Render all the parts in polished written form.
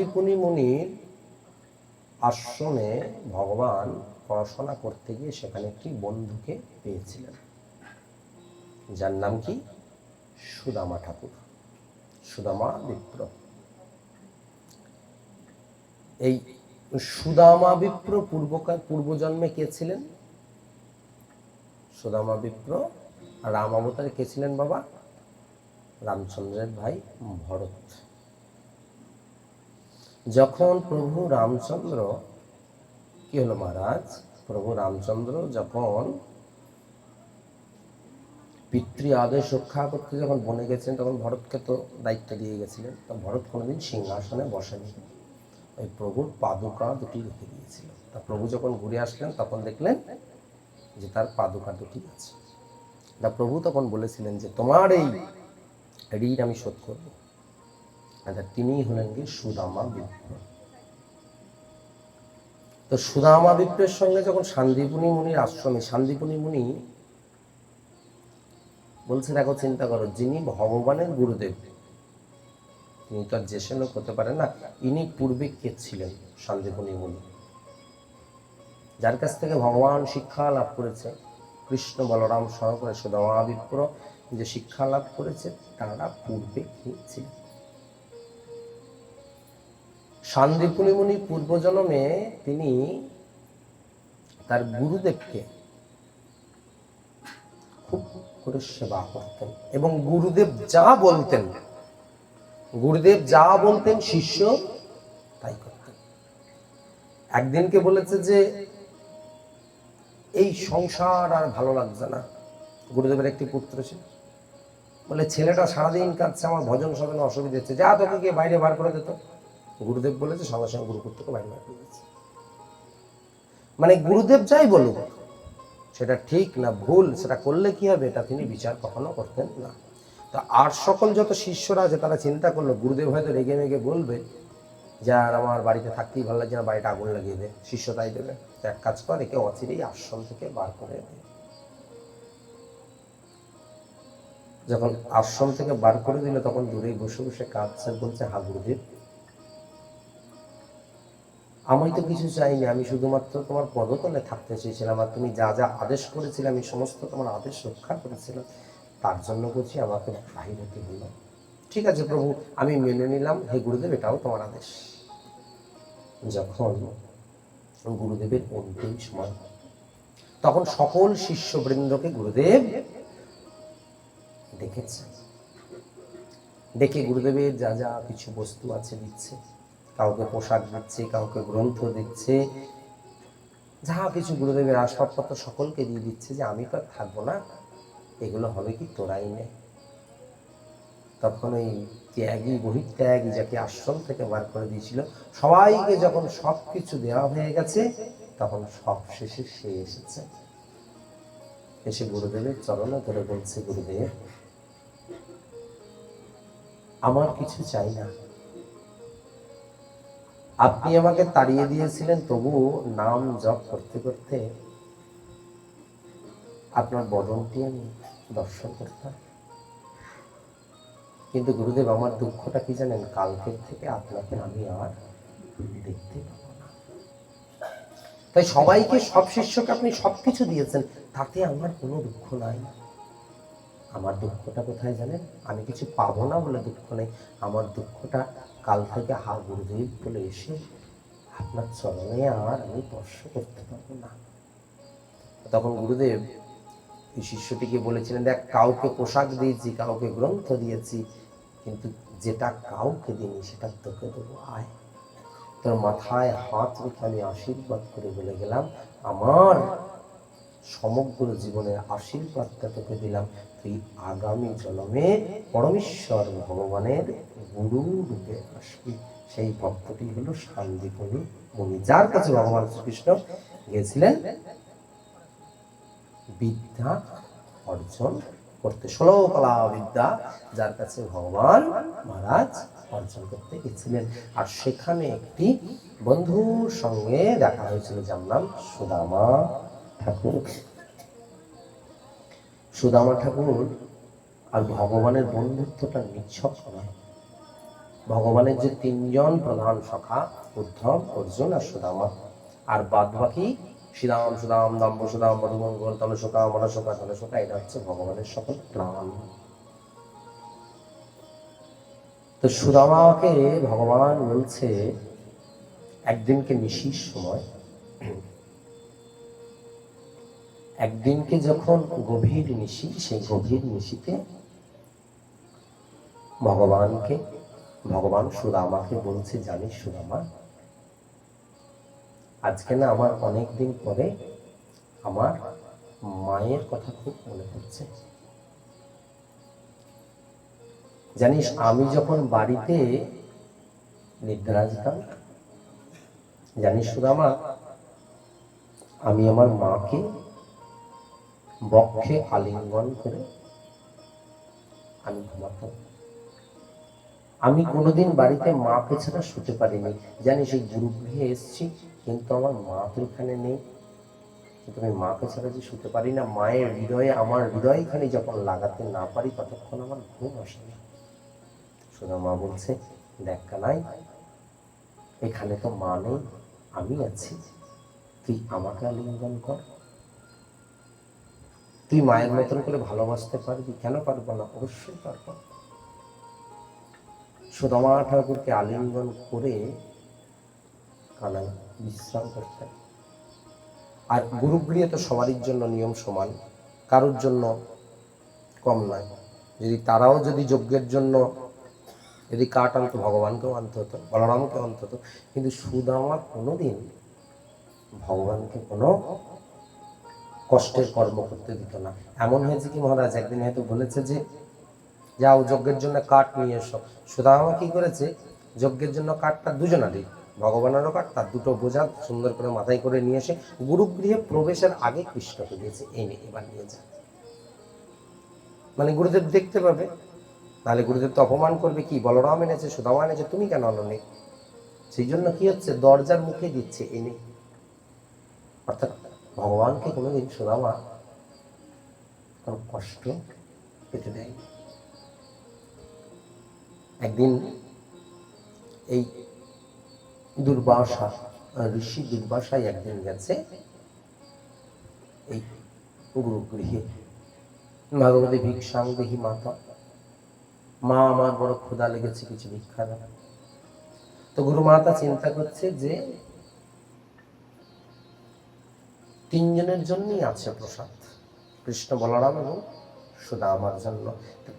শান্তিপুনি মুনির আশ্রমে ভগবান পড়াশোনা করতে গিয়ে সেখানে একটি বন্ধুকে পেয়েছিলেন, যার নাম কি সুদামা ঠাকুর, সুদামা বিপ্র। এই সুদামা বিপ্র পূর্বজন্মে কে ছিলেন? সুদামা বিপ্র রাম অবতারে কে ছিলেন বাবা? রামচন্দ্রের ভাই ভরত। যখন প্রভু রামচন্দ্র কি হলো মহারাজ, প্রভু রামচন্দ্র যখন পিতৃ আদেশ রক্ষা করতে যখন বনে গেছেন, তখন ভরতকে তো দায়িত্ব দিয়ে গেছিলেন। তো ভরত কোনোদিন সিংহাসনে বসেনি, ওই প্রভুর পাদুকা দুটি রেখে দিয়েছিল। তা প্রভু যখন ঘুরে আসলেন তখন দেখলেন যে তার পাদুকা দুটি আছে। তা প্রভু তখন বলেছিলেন যে তোমার এই ঋণ আমি শোধ করবো। তিনি হলেন কি সুদামা বিপ্র। তো সুদামা বিপ্রের সঙ্গে যখন শান্তিপুনি মুনির আশ্রমে, শান্তিপুনি মুনি বলছে দেখো চিন্তা করো, যিনি ভগবানের গুরুদেব, তিনি তো আর যে সে লোক হতে পারে না, ইনি পূর্বে কে ছিলেন? শান্তিপুনি মুনি, যার কাছ থেকে ভগবান শিক্ষা লাভ করেছে, কৃষ্ণ বলরাম সহকারে সুদামা বিপ্র যে শিক্ষা লাভ করেছে, তারা পূর্বে কে ছিলেন? শান্তিপুনি মুনি পূর্বজন্মে তিনি তার গুরুদেবকে খুব করে সেবা করতেন, এবং গুরুদেব যা বলতেন শিষ্য তাই করতেন। একদিনকে বলেছে যে এই সংসার আর ভালো লাগছে না। গুরুদেবের একটি পুত্র ছিল, বলে ছেলেটা সারাদিন কাঁদছে, আমার ভজন সাধনে অসুবিধা হচ্ছে, যা তোকে গিয়ে বাইরে বার করে দিত। গুরুদেব বলেছে, সঙ্গে সঙ্গে গুরুপুত্রকে বাইরে বার করে দিচ্ছে। মানে গুরুদেব যাই বলুক, সেটা ঠিক না ভুল, সেটা করলে কি হবে, এটা তিনি বিচার কখনো করতেন না। তো আর সকল যত শিষ্যরা আছে তারা চিন্তা করলো গুরুদেব হয়তো রেগে মেগে বলবে যে আর আমার বাড়িতে থাকতেই ভালো লাগছে না, বাড়িটা আগুন লাগিয়ে দেয়, শিষ্য তাই দেবে। তো এক কাজ কর, একে অচিরেই আশ্রম থেকে বার করে দেয়। যখন আশ্রম থেকে বার করে দিল, তখন দূরেই বসে বসে কাঁদছে, বলছে হা গুরুদেব, আমি তো কিছু চাইনি, আমি শুধুমাত্র তোমার পদতলে থাকতে চেয়েছিলাম, আর তুমি যা যা আদেশ করেছিলে আমি সমস্ত তোমার আদেশ রক্ষা করেছিলাম, তার জন্য বলছি আমাকে বাহির হতে হলো। ঠিক আছে প্রভু, আমি মেনে নিলাম, হে গুরুদেব, এটাও তোমার আদেশ। যখন গুরুদেবের অন্তিম সময়, তখন সকল শিষ্যবৃন্দকে গুরুদেব দেখেছে, দেখে গুরুদেবের যা যা কিছু বস্তু আছে দিচ্ছে, কাউকে পোশাক দিচ্ছে, কাউকে গ্রন্থ দিচ্ছে, যা কিছু গুরুদেবের আসবাবপত্র সকলকে দিয়ে দিচ্ছে, যে আমি তো আর থাকবো না, এগুলো হবে কি তোরাই নে। তখন ওই ত্যাগী বহিত্যাগী যাকে আশ্রম থেকে বার করে দিয়েছিল, সবাইকে যখন সবকিছু দেওয়া হয়ে গেছে, তখন সব শেষে সে এসেছে, এসে গুরুদেবের চরণে ধরে বলছে, গুরুদেব আমার কিছু চাই না, আপনি আমাকে তাড়িয়ে দিয়েছিলেন, তবু নাম জপ করতে করতে আপনার বদনটি আমি দর্শন করতাম। কিন্তু গুরুদেব আমার দুঃখটা কি জানেন, কালকের থেকে আপনাকে আমি আর দেখতে পাবো না। তাই সবাইকে, সব শিষ্যকে আপনি সবকিছু দিয়েছেন, তাতে আমার কোনো দুঃখ নাই। আমার দুঃখটা কোথায় জানেন? আমি কিছু পাবো না বলে দুঃখ নেই, আমার দুঃখটা কাল থেকে হা গুরুদেব বলে এসে আপনার চরণে আর আমি স্পর্শ করতে পারবো না। তখন গুরুদেব এই শিষ্যটিকে বলেছিলেন, দেখ কাউকে পোশাক দিয়েছি, কাউকে গ্রন্থ দিয়েছি, কিন্তু যেটা কাউকে দিইনি সেটা তোকে দেবো, আয়। তোর মাথায় হাত রেখে আমি আশীর্বাদ করে বলে গেলাম, আমার সমগ্র জীবনের আশীর্বাদটা তোকে দিলাম, তুই আগামী জন্মে পরমেশ্বর ভগবানের গুরু রূপে আসবি। সেই ভক্তটি হলো শান্তিপুনি মুনি, যার কাছে ভগবান শ্রীকৃষ্ণ গিয়েছিলেন বিদ্যা অর্জন করতে, 16 কলা বিদ্যা যার কাছে ভগবান মহারাজ অর্জন করতে গেছিলেন। আর সেখানে একটি বন্ধুর সঙ্গে দেখা হয়েছিল, যার নাম সুদামা ঠাকুর। সুদামা ঠাকুর আর ভগবানের বন্ধুত্বটা নিছক নয়, ভগবানের যে তিনজন প্রধান সখা, উদ্ধব, অর্জুন আর সুদামা, আর বাদ বাকি শ্রীরাম, সুদাম, দম্ভ, সুদাম, মধুমঙ্গল, তনসোকা, মনসোকা, তনসোকা, এটা হচ্ছে ভগবানের সকল প্রাণ। তো সুদামাকে ভগবান বলছে একদিনকে নিশির সময়, একদিনকে যখন গভীর নিশি, সেই গভীর নিশিতে ভগবান সুদামাকে বলছে, জানিস সুদামা, আজকে না আমার অনেক দিন পরে আমার মায়ের কথা খুব মনে পড়ছে। জানিস আমি যখন বাড়িতে নিদ্রা যেতাম, জানিস সুদামা, আমি আমার মাকে বক্ষে আলিঙ্গন করে আমি ঘুমাতাম। আমি কোনোদিন বাড়িতে মাকে ছাড়া শুতে পারিনি। জানিস এই গুরুগৃহে এসছি, কিন্তু আমার মা তো এখানে নেই, কিন্তু আমি মাকে ছাড়া যে শুতে পারি না। মায়ের হৃদয়ে, আমার হৃদয়খানি যখন লাগাতে না পারি, ততক্ষণ আমার ঘুম আসে না। সোনা মা বলছে, দেখ কানাই, এখানে তো মা নেই, আমি আছি, তুই আমাকে আলিঙ্গন কর, তুই মায়ের মতন করে ভালোবাসতে পারবি। কেন পারবো না? অবশ্যই পারবো। সুদামা ঠাকুরকে আলিঙ্গন করে কানাই বিশ্রাম করতেন। আর গুরুগৃহে তো সবারই জন্য নিয়ম সমান, কারোর জন্য কম নয়। যদি তারাও যদি যজ্ঞের জন্য যদি কাঠ আনতো, ভগবানকেও আনতে হতো, বলরামকেও আনতে হতো, কিন্তু সুদামা কোনোদিন ভগবানকে কোনো কষ্টের কর্ম করতে দিত না। এমন হয়েছে কি মহারাজ, একদিন হয়তো বলেছে যে যাও যজ্ঞের জন্য কাঠ নিয়ে এসো। সুদামা কি করেছে, যজ্ঞের জন্য কাঠটা দুজনারই, ভগবানেরও কাঠ, তার দুটো বোঝা সুন্দর করে মাথায় করে নিয়ে এসে গুরুগৃহে প্রবেশের আগে কৃষ্ণকে দিয়েছে, এই নে এবার নিয়ে যা। মানে গুরুদেব দেখতে পাবে, নাহলে গুরুদেব তো অপমান করবে, কি বলরাম এনেছে, সুদামা এনেছে, তুমি কেন আনোনি? সেই জন্য কি হচ্ছে, দরজার মুখে দিচ্ছে, এনে। অর্থাৎ ভগবানকে কোনোদিন সুদামা কোনো কষ্ট পেতে দেয়। একদিন এই দুর্বাসা ঋষি দুর্বাসায় একদিন গেছে এই গুরুগৃহে, ভগবতী ভিক্ষাং দেহি মাতা, মা আমার বড় ক্ষুধা লেগেছে, কিছু ভিক্ষা দাও। তো গুরু মাতা চিন্তা করছে যে তিনজনের জন্যই আছে প্রসাদ, কৃষ্ণ, বলরাম এবং সুদামার জন্য।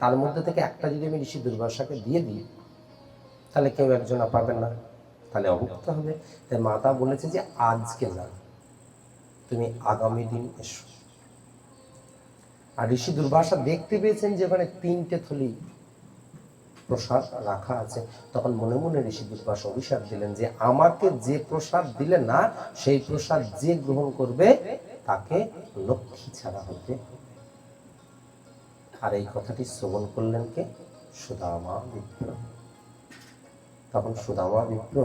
তার মধ্যে থেকে একটা যদি আমি ঋষি দুর্বাসাকে দিয়ে দিই, তাহলে কেউ একজনা পাবে না, তাহলে অভুক্ত হবে। তাই মাতা বলেছে যে আজকে না, তুমি আগামী দিন এসো। আর ঋষি দুর্বাসা দেখতে পেয়েছেন যে ওখানে 3টে থলি প্রসাদ রাখা আছে। তখন মনে মনে ঋষি দুর্বাসা অভিশাপ দিলেন যে আমাকে যে প্রসাদ দিলে না, সেই প্রসাদ যে গ্রহণ করবে তাকে লক্ষ্মী ছাড়া হতে। আর এই কথাটি শ্রবণ করলেন কে? সুদামা বিপ্র। তখন সুদামা বিপ্র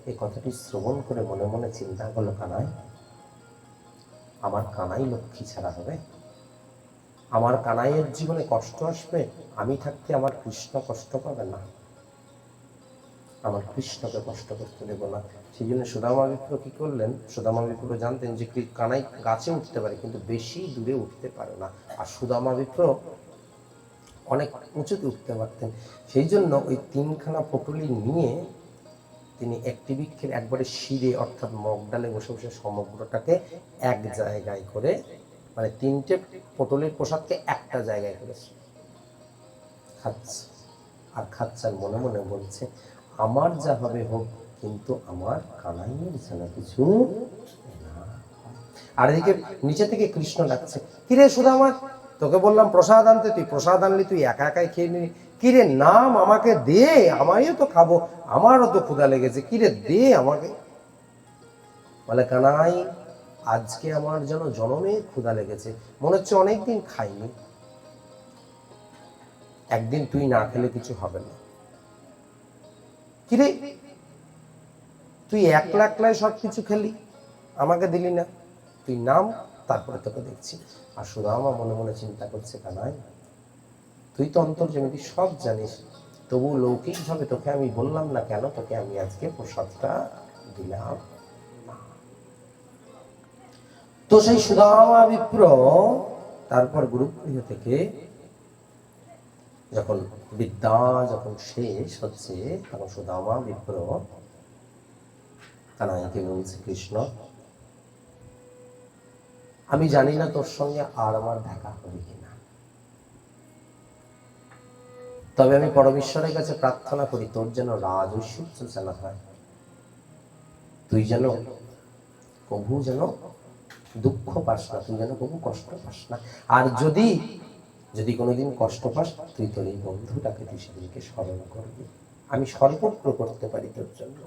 এই কথাটি শ্রবণ করে মনে মনে চিন্তা করলো, কানাই, আমার কানাই লক্ষ্মী ছাড়া হবে, আমার কানাইয়ের জীবনে কষ্ট আসবে, আমি থাকতে আমার কৃষ্ণ কষ্ট পাবে না, আমার কৃষ্ণকে কষ্ট করতে দেব না। সেই জন্য সুদামা বিপ্র কি করলেন, সুদামা বিপ্র জানতেন যে কানাই গাছে উঠতে পারে, কিন্তু বেশি দূরে উঠতে পারে না, আর সুদামা বিপ্র অনেক উঁচুতে উঠতে পারতেন। সেই জন্য ওই 3খানা পটুলি নিয়ে তিনি একটি বৃক্ষের একবারে শিরে, অর্থাৎ মগডালে বসে বসে সমগ্রটাকে এক জায়গায় করে, মানে 3টে পটলের প্রসাদকে একটা জায়গায় করেছে খাচ্ছে। আর খাচ্ছার মনে মনে বলছে, আমার যা হবে হোক, কিন্তু আমার কানাইয়ের যেন কিছু না। আর এদিকে নিচে থেকে কৃষ্ণ ডাকছে, কিরে সুদামা, তোকে বললাম প্রসাদ আনতে, তুই প্রসাদ আনলি, তুই একা একাই খেয়ে নিলি, কিরে নাম, আমাকে দে, আমিও তো খাবো, আমারও তো ক্ষুধা লেগেছে, কিরে দে আমাকে। বলে, কানাই, আজকে আমার যেন জনমের ক্ষুধা লেগেছে, মনে হচ্ছে অনেকদিন খাইনি, একদিন তুই না খেলে কিছু হবে না। কিরে, তুই একলা একলাই সবকিছু খেলি, আমাকে দিলি না, তুই নাম, তারপরে তোকে দেখছি। আর সুদামা মনে মনে চিন্তা করছে, কানাই, তুই তো অন্তর্যামী, তুই সব জানিস, তবু লৌকিকভাবে তোকে আমি বললাম না কেন, তোকে আমি আজকে প্রসাদটা দিলাম না। তো সেই সুদামা বিপ্র তারপর গুরুগৃহ থেকে যখন বিদ্যা যখন শেষ হচ্ছে, তখন সুদামা বিপ্র কানাইকে বলছে, কৃষ্ণ আমি জানি না তোর সঙ্গে আর আমার দেখা হবে কিনা, তবে আমি পরমেশ্বরের কাছে প্রার্থনা করি তোর যেন রাজৈশ্বর্য যেন হয়, তুই যেন কবু যেন দুঃখ পাস না, তুই যেন কবু কষ্ট পাস না। আর যদি যদি কোনোদিন কষ্ট পাস, তুই তোর এই বন্ধুটাকে তুই সেদিনকে স্মরণ করবি, আমি সর্বত্র করতে পারি তোর জন্য।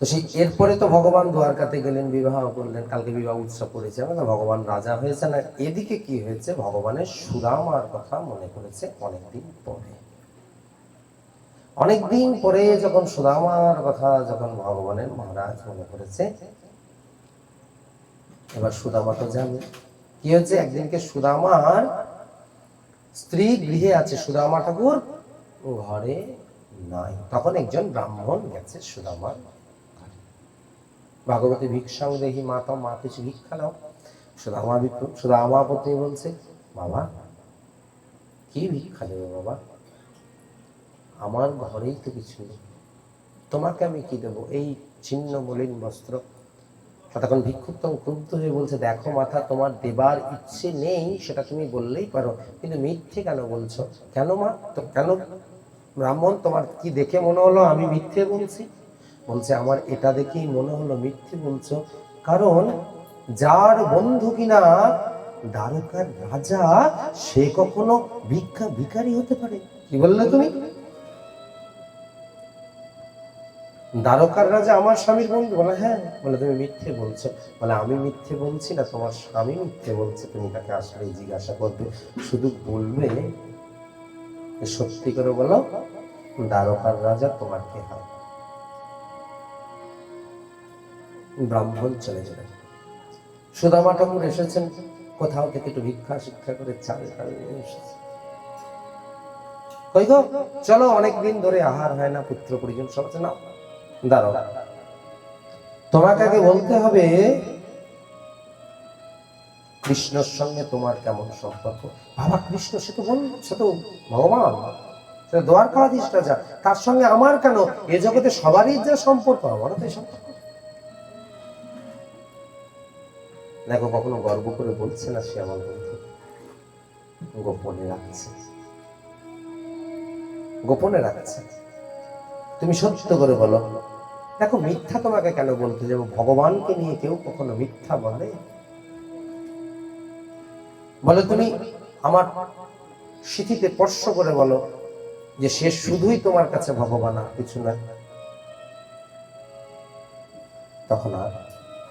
তো সেই এরপরে তো ভগবান দ্বারকাতে গেলেন, বিবাহ করলেন, কালকে বিবাহ উৎসব করেছে, ভগবান রাজা হয়েছে না। এদিকে কি হয়েছে, ভগবানের সুদামার কথা মনে করেছে অনেকদিন পরে। অনেকদিন পরে যখন সুদামার কথা যখন ভগবানের মহারাজ মনে করেছে, এবার সুদামা তো জানে কি হচ্ছে। একদিনকে সুদামার স্ত্রী গৃহে আছে, সুদামা ঠাকুর ঘরে নাই। তখন একজন ব্রাহ্মণ গেছে সুদামার ঘরে, ভাগবতী ভিক্ষাং দেহি মাতা, মা কিছু ভিক্ষা নাও। সুদামা পত্নী বলছে, বাবা কি ভিক্ষা দেবো বাবা, আমার ঘরেই তো কিছু নেই, তোমাকে আমি কি দেবো, এই ছিন্ন মলিন বস্ত্র। তখন ভিক্ষুত্তম ক্রুদ্ধ হয়ে বলছে, দেখো মাথা, তোমার দেবার ইচ্ছে নেই সেটা তুমি বললেই পারো, কিন্তু মিথ্যে কেন বলছো? কেন মা, তো কেন ব্রাহ্মণ, তোমার কি দেখে মনে হলো আমি মিথ্যে বলছি? বলছে, আমার এটা দেখেই মনে হলো মিথ্যে বলছো, কারণ যার বন্ধু কিনা দ্বারকার রাজা, সে কখনো ভিখারি হতে পারে? কি বললে তুমি? দ্বারকার রাজা আমার স্বামীর বন্ধু? বলে হ্যাঁ। বলে তুমি মিথ্যে বলছো। বলে আমি মিথ্যে বলছি না, তোমার স্বামী মিথ্যে বলছে। তুমি তাকে আসলে জিজ্ঞাসা করবে, শুধু বলবে সত্যি করে বলো, দ্বারকার রাজা তোমার কে হয়? ব্রাহ্মণ চলে যাবে। সুদামা ঠাকুর এসেছেন কোথাও থেকে, একটু ভিক্ষা শিক্ষা করে চাল টাল নিয়ে এসেছে। কই গো, চলো, অনেকদিন ধরে আহার হয় না, পুত্র পরিজন সব আছে, না দাঁড়াও, তোমাকে আগে বলতে হবে কৃষ্ণর সঙ্গে তোমার কেমন সম্পর্ক। বাবা, কৃষ্ণ সে তো সে তো ভগবান, সে দ্বারকাধীশ রাজা, তার সঙ্গে আমার কেন? এ জগতে সবারই যা সম্পর্ক, আমারও তো সম্পর্ক। দেখো, কখনো গর্ব করে বলছে না সে আমার বন্ধু, গোপনে রাখছে, গোপনে রাখছে। তুমি সত্য করে বলো। দেখো, মিথ্যা তোমাকে কেন বলতে যাবো? ভগবানকে নিয়ে কেউ কখনো মিথ্যা বলে? বলে তুমি আমার স্মৃতিতে স্পর্শ করে বলো যে সে শুধুই তোমার কাছে ভগবান, আর কিছু না। তখন আর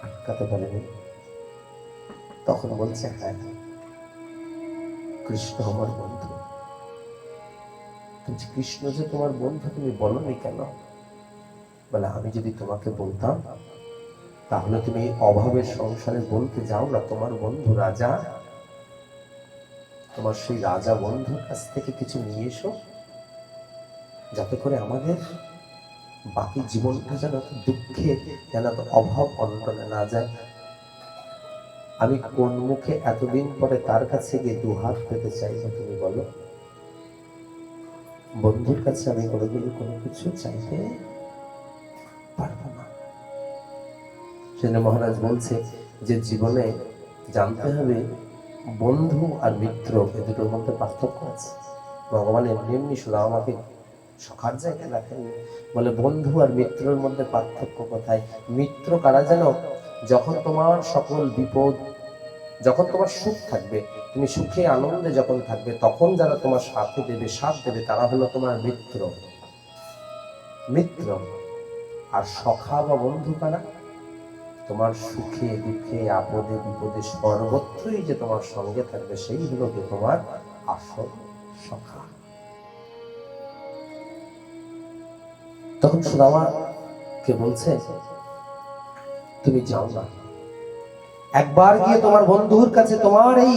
আটকাতে পারেনি। তখন বলছে, হ্যাঁ, কৃষ্ণ আমার বন্ধু। তুমি কৃষ্ণ যে তোমার বন্ধু, তুমি বলনি কেন? বলে, আমি যদি তোমাকে বলতাম তাহলে তুমি অভাবের সংসারে বলতে যাও না তোমার বন্ধু রাজা, তোমার সেই রাজা বন্ধুর কাছ থেকে কিছু নিয়ে এসো, যাতে করে আমাদের বাকি জীবনটা যেন দুঃখে, যেন অভাব অনটনে না যায়। আমি কোন মুখে এতদিন পরে তার কাছে গিয়ে দুহাত পেতে চাইবো, তুমি বলো? বন্ধুর কাছে আমি কোনোদিন কোনো কিছু চাইতে পারবো না। সেজন্য মহারাজ বলছে যে জীবনে জানতে হবে বন্ধু আর মিত্র, এ দুটোর মধ্যে পার্থক্য আছে। ভগবান এমনি এমনি সুদামাকে সখার জায়গায় রাখেননি। বলে, বন্ধু আর মিত্রের মধ্যে পার্থক্য কোথায়? মিত্র কারা যেন, যখন তোমার সকল বিপদ, যখন তোমার সুখ থাকবে, তুমি সুখে আনন্দে যখন থাকবে, তখন যারা তোমার সাথে দেবে, সাথ দেবে, তারা হলো তোমার মিত্র। মিত্র আর সখা বা বন্ধু কারা? তোমার সুখে দুঃখে আপদে বিপদে সর্বত্রই যে তোমার সঙ্গে থাকবে, সেই হলো যে তোমার আসল সখা। তখন সুদামাকে বলছে, তুমি যাও না, একবার গিয়ে তোমার বন্ধুর কাছে তোমার এই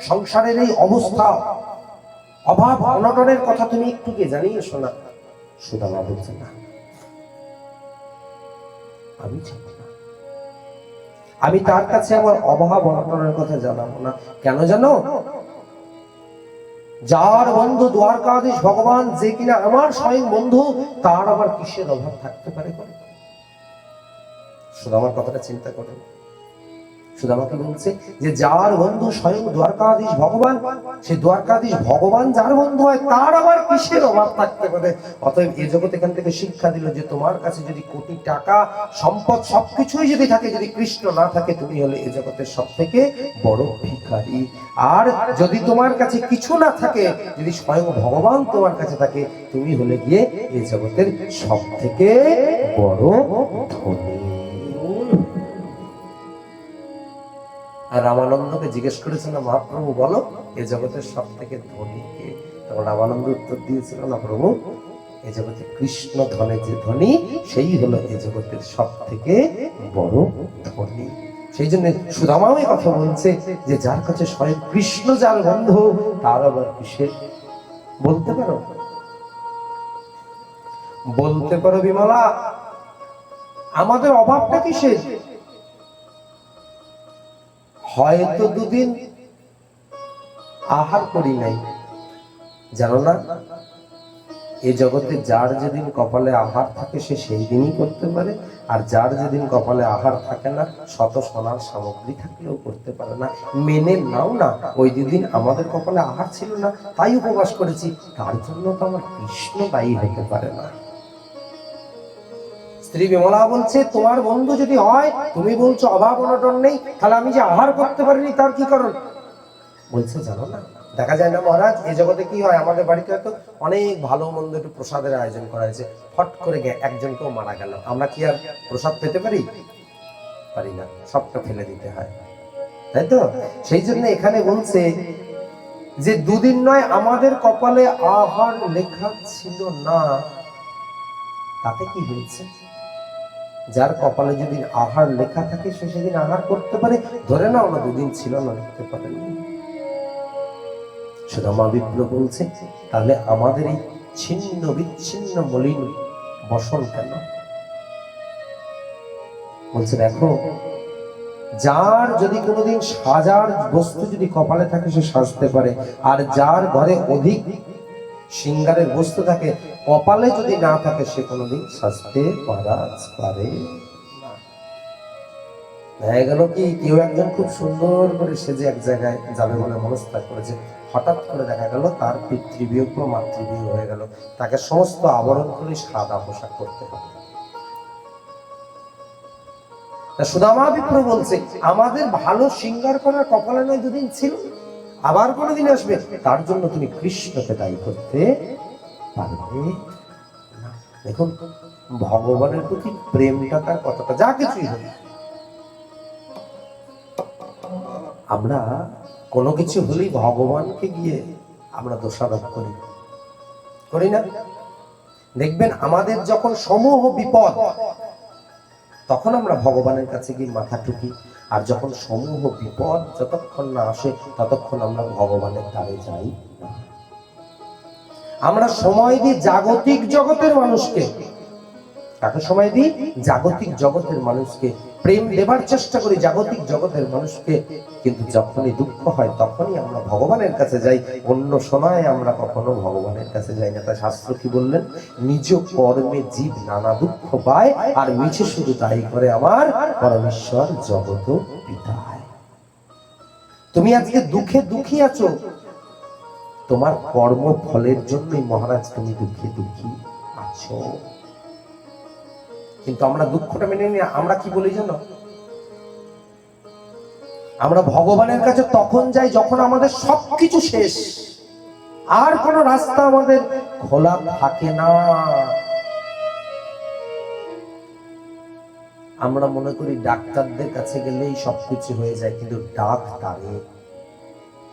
সংসারের এই অবস্থা, অভাব অনটনের কথা তুমি একটু কে জানিয়ে শোনা। সুদামা বলছে না, আমি যাব না, আমি তার কাছে আমার অভাব অনটনের কথা জানাবো না। কেন জানো? যার বন্ধু দ্বারকাধীশ ভগবান, যে কিনা আমার স্বয়ং বন্ধু, তার আবার কিসের অভাব থাকতে পারে? সুদামার কথাটা চিন্তা করেন। সুদামাকে বলছে যে যার বন্ধু স্বয়ং দ্বারকাধীশ ভগবান, সেই দ্বারকাধীশ ভগবান যার বন্ধু হয়, তার আবার কিসের অভাব থাকতে পারে? অতএব এই জগৎ এখান থেকে শিক্ষা দিল যে তোমার কাছে যদি কোটি টাকা সম্পদ সবকিছুই যদি থাকে, যদি কৃষ্ণ না থাকে, তুমি হলে এই জগতের সব থেকে বড় ভিখারি। আর যদি তোমার কাছে কিছু না থাকে, যদি স্বয়ং ভগবান তোমার কাছে থাকে, তুমি হলে গিয়ে এই জগতের সব থেকে বড় ধনী। আর রামানন্দকে জিজ্ঞেস করেছিল, মহাপ্রভু বলো এই জগতের সব থেকে ধনী কে? তখন রামানন্দ উত্তর দিয়েছিল, না প্রভু, এই জগতে কৃষ্ণ ধনে যে ধনী, সেই হলো এই জগতের সব থেকে বড় ধনী। সেই জন্য সুদামাও এই কথা বলছে যে যার কাছে স্বয়ং কৃষ্ণ যার বন্ধু, তার আবার কিসের? বলতে পারো? বলতে পারো বিমলা, আমাদের অভাবটা কিসের? হয়তো দুদিন আহার করি নাই, জানো না? এই জগতে যার যেদিন কপালে আহার থাকে সে সেই দিনই করতে পারে, আর যার যেদিন কপালে আহার থাকে না, শত সোনার সামগ্রী থাকলেও করতে পারে না। মেনে নাও না, ওই দুদিন আমাদের কপালে আহার ছিল না, তাই উপবাস করেছি, তার জন্য তো আমার কৃষ্ণ দায়ী হতে পারে না। স্ত্রী বিমলা বলছে, তোমার বন্ধু যদি হয়, তুমি বলছো অভাব অনটন নেই, তাহলে আমি যে আহার করতে পারিনি তার কি কারণ? বলছে জানো না, দেখা যায় না মহারাজ, এই জগতে কি হয়, আমাদের বাড়িতে হয়তো অনেক ভালো মন্দ একটু প্রসাদের আয়োজন করা হয়েছে, ফট করে একজনকেও মারা গেল, আমরা কি আর প্রসাদ পেতে পারি? পারি না, সবটা ফেলে দিতে হয়, তাই তো? সেই জন্য এখানে বলছে যে দুদিন নয় আমাদের কপালে আহার লেখা ছিল না, তাতে কি হয়েছে? যার কপালে যদি আহার লেখা থাকে সে সেদিন আহার করতে পারে। ধরে নাও না দুদিন ছিল না, লিখতে পারেনি। সুদামা বিপ্র বলছে, তাহলে আমাদের এই ছিন্ন বিচ্ছিন্ন মলিন বসন কেন? বলছে দেখো, যার যদি কোনোদিন সাজার বস্তু যদি কপালে থাকে সে সাজতে পারে, আর যার ঘরে অধিক সিঙ্গারের বস্তু থাকে, কপালে যদি না থাকে, সে কোনোদিন সাজতে পারে না। দেখা গেল কি, কেউ একজন খুব সুন্দর করে সেজে এক জায়গায় যাবে বলে মনস্থির করেছে, হঠাৎ করে দেখা গেল তার পিতৃবিয়োগ বা মাতৃবিয়োগ হয়ে গেল, তাকে সমস্ত আবরণ করে সাদা পোশাক করতে হবে। সুদামা বিপ্র বলছে, আমাদের ভালো সিঙ্গার করার কপালে নয় দুদিন ছিল, আবার কোনোদিন আসবে, তার জন্য তুমি কৃষ্ণকে দায়ী করতে পারবে না। দেখুন ভগবানের প্রতি প্রেমটা তার কতটা, যা কিছুই হোক। আমরা কোনো কিছু হলেই ভগবানকে গিয়ে আমরা দোষারোপ করি না? দেখবেন আমাদের যখন সমূহ বিপদ, তখন আমরা ভগবানের কাছে গিয়ে মাথা ঠুকি, আর যখন সমূহ বিপদ যতক্ষণ না আসে ততক্ষণ আমরা ভগবানের দ্বারে যাই না। আমরা সময় দিই জাগতিক জগতের মানুষকে, কাকে সময় দিই? জাগতিক জগতের মানুষকে প্রেম দেবার চেষ্টা করি, জাগতিক জগতের মানুষকে, কিন্তু যখনই দুঃখ হয় তখনই আমরা ভগবানের কাছে যাই, অন্য সময় আমরা কখনো ভগবানের কাছে যাই না। তাই শাস্ত্র কি বললেন? নিজ কর্মে জীব নানা দুঃখ পায়, আর মিছে শুধু তাই করে আমার পরমেশ্বর জগত পিতায়। তুমি আজকে দুঃখে দুঃখী আছো, তোমার কর্ম ফলের জন্যই মহারাজ তুমি দুঃখে দুঃখী আছো। কিন্তু আমরা দুঃখটা মেনে নিই, আমরা কি বলি জানো? আমরা ভগবানের কাছে তখন যাই যখন আমাদের সবকিছু শেষ, আর কোন রাস্তা আমাদের খোলা থাকে না। আমরা মনে করি ডাক্তারদের কাছে গেলেই সবকিছু হয়ে যায়, কিন্তু ডাক্তারে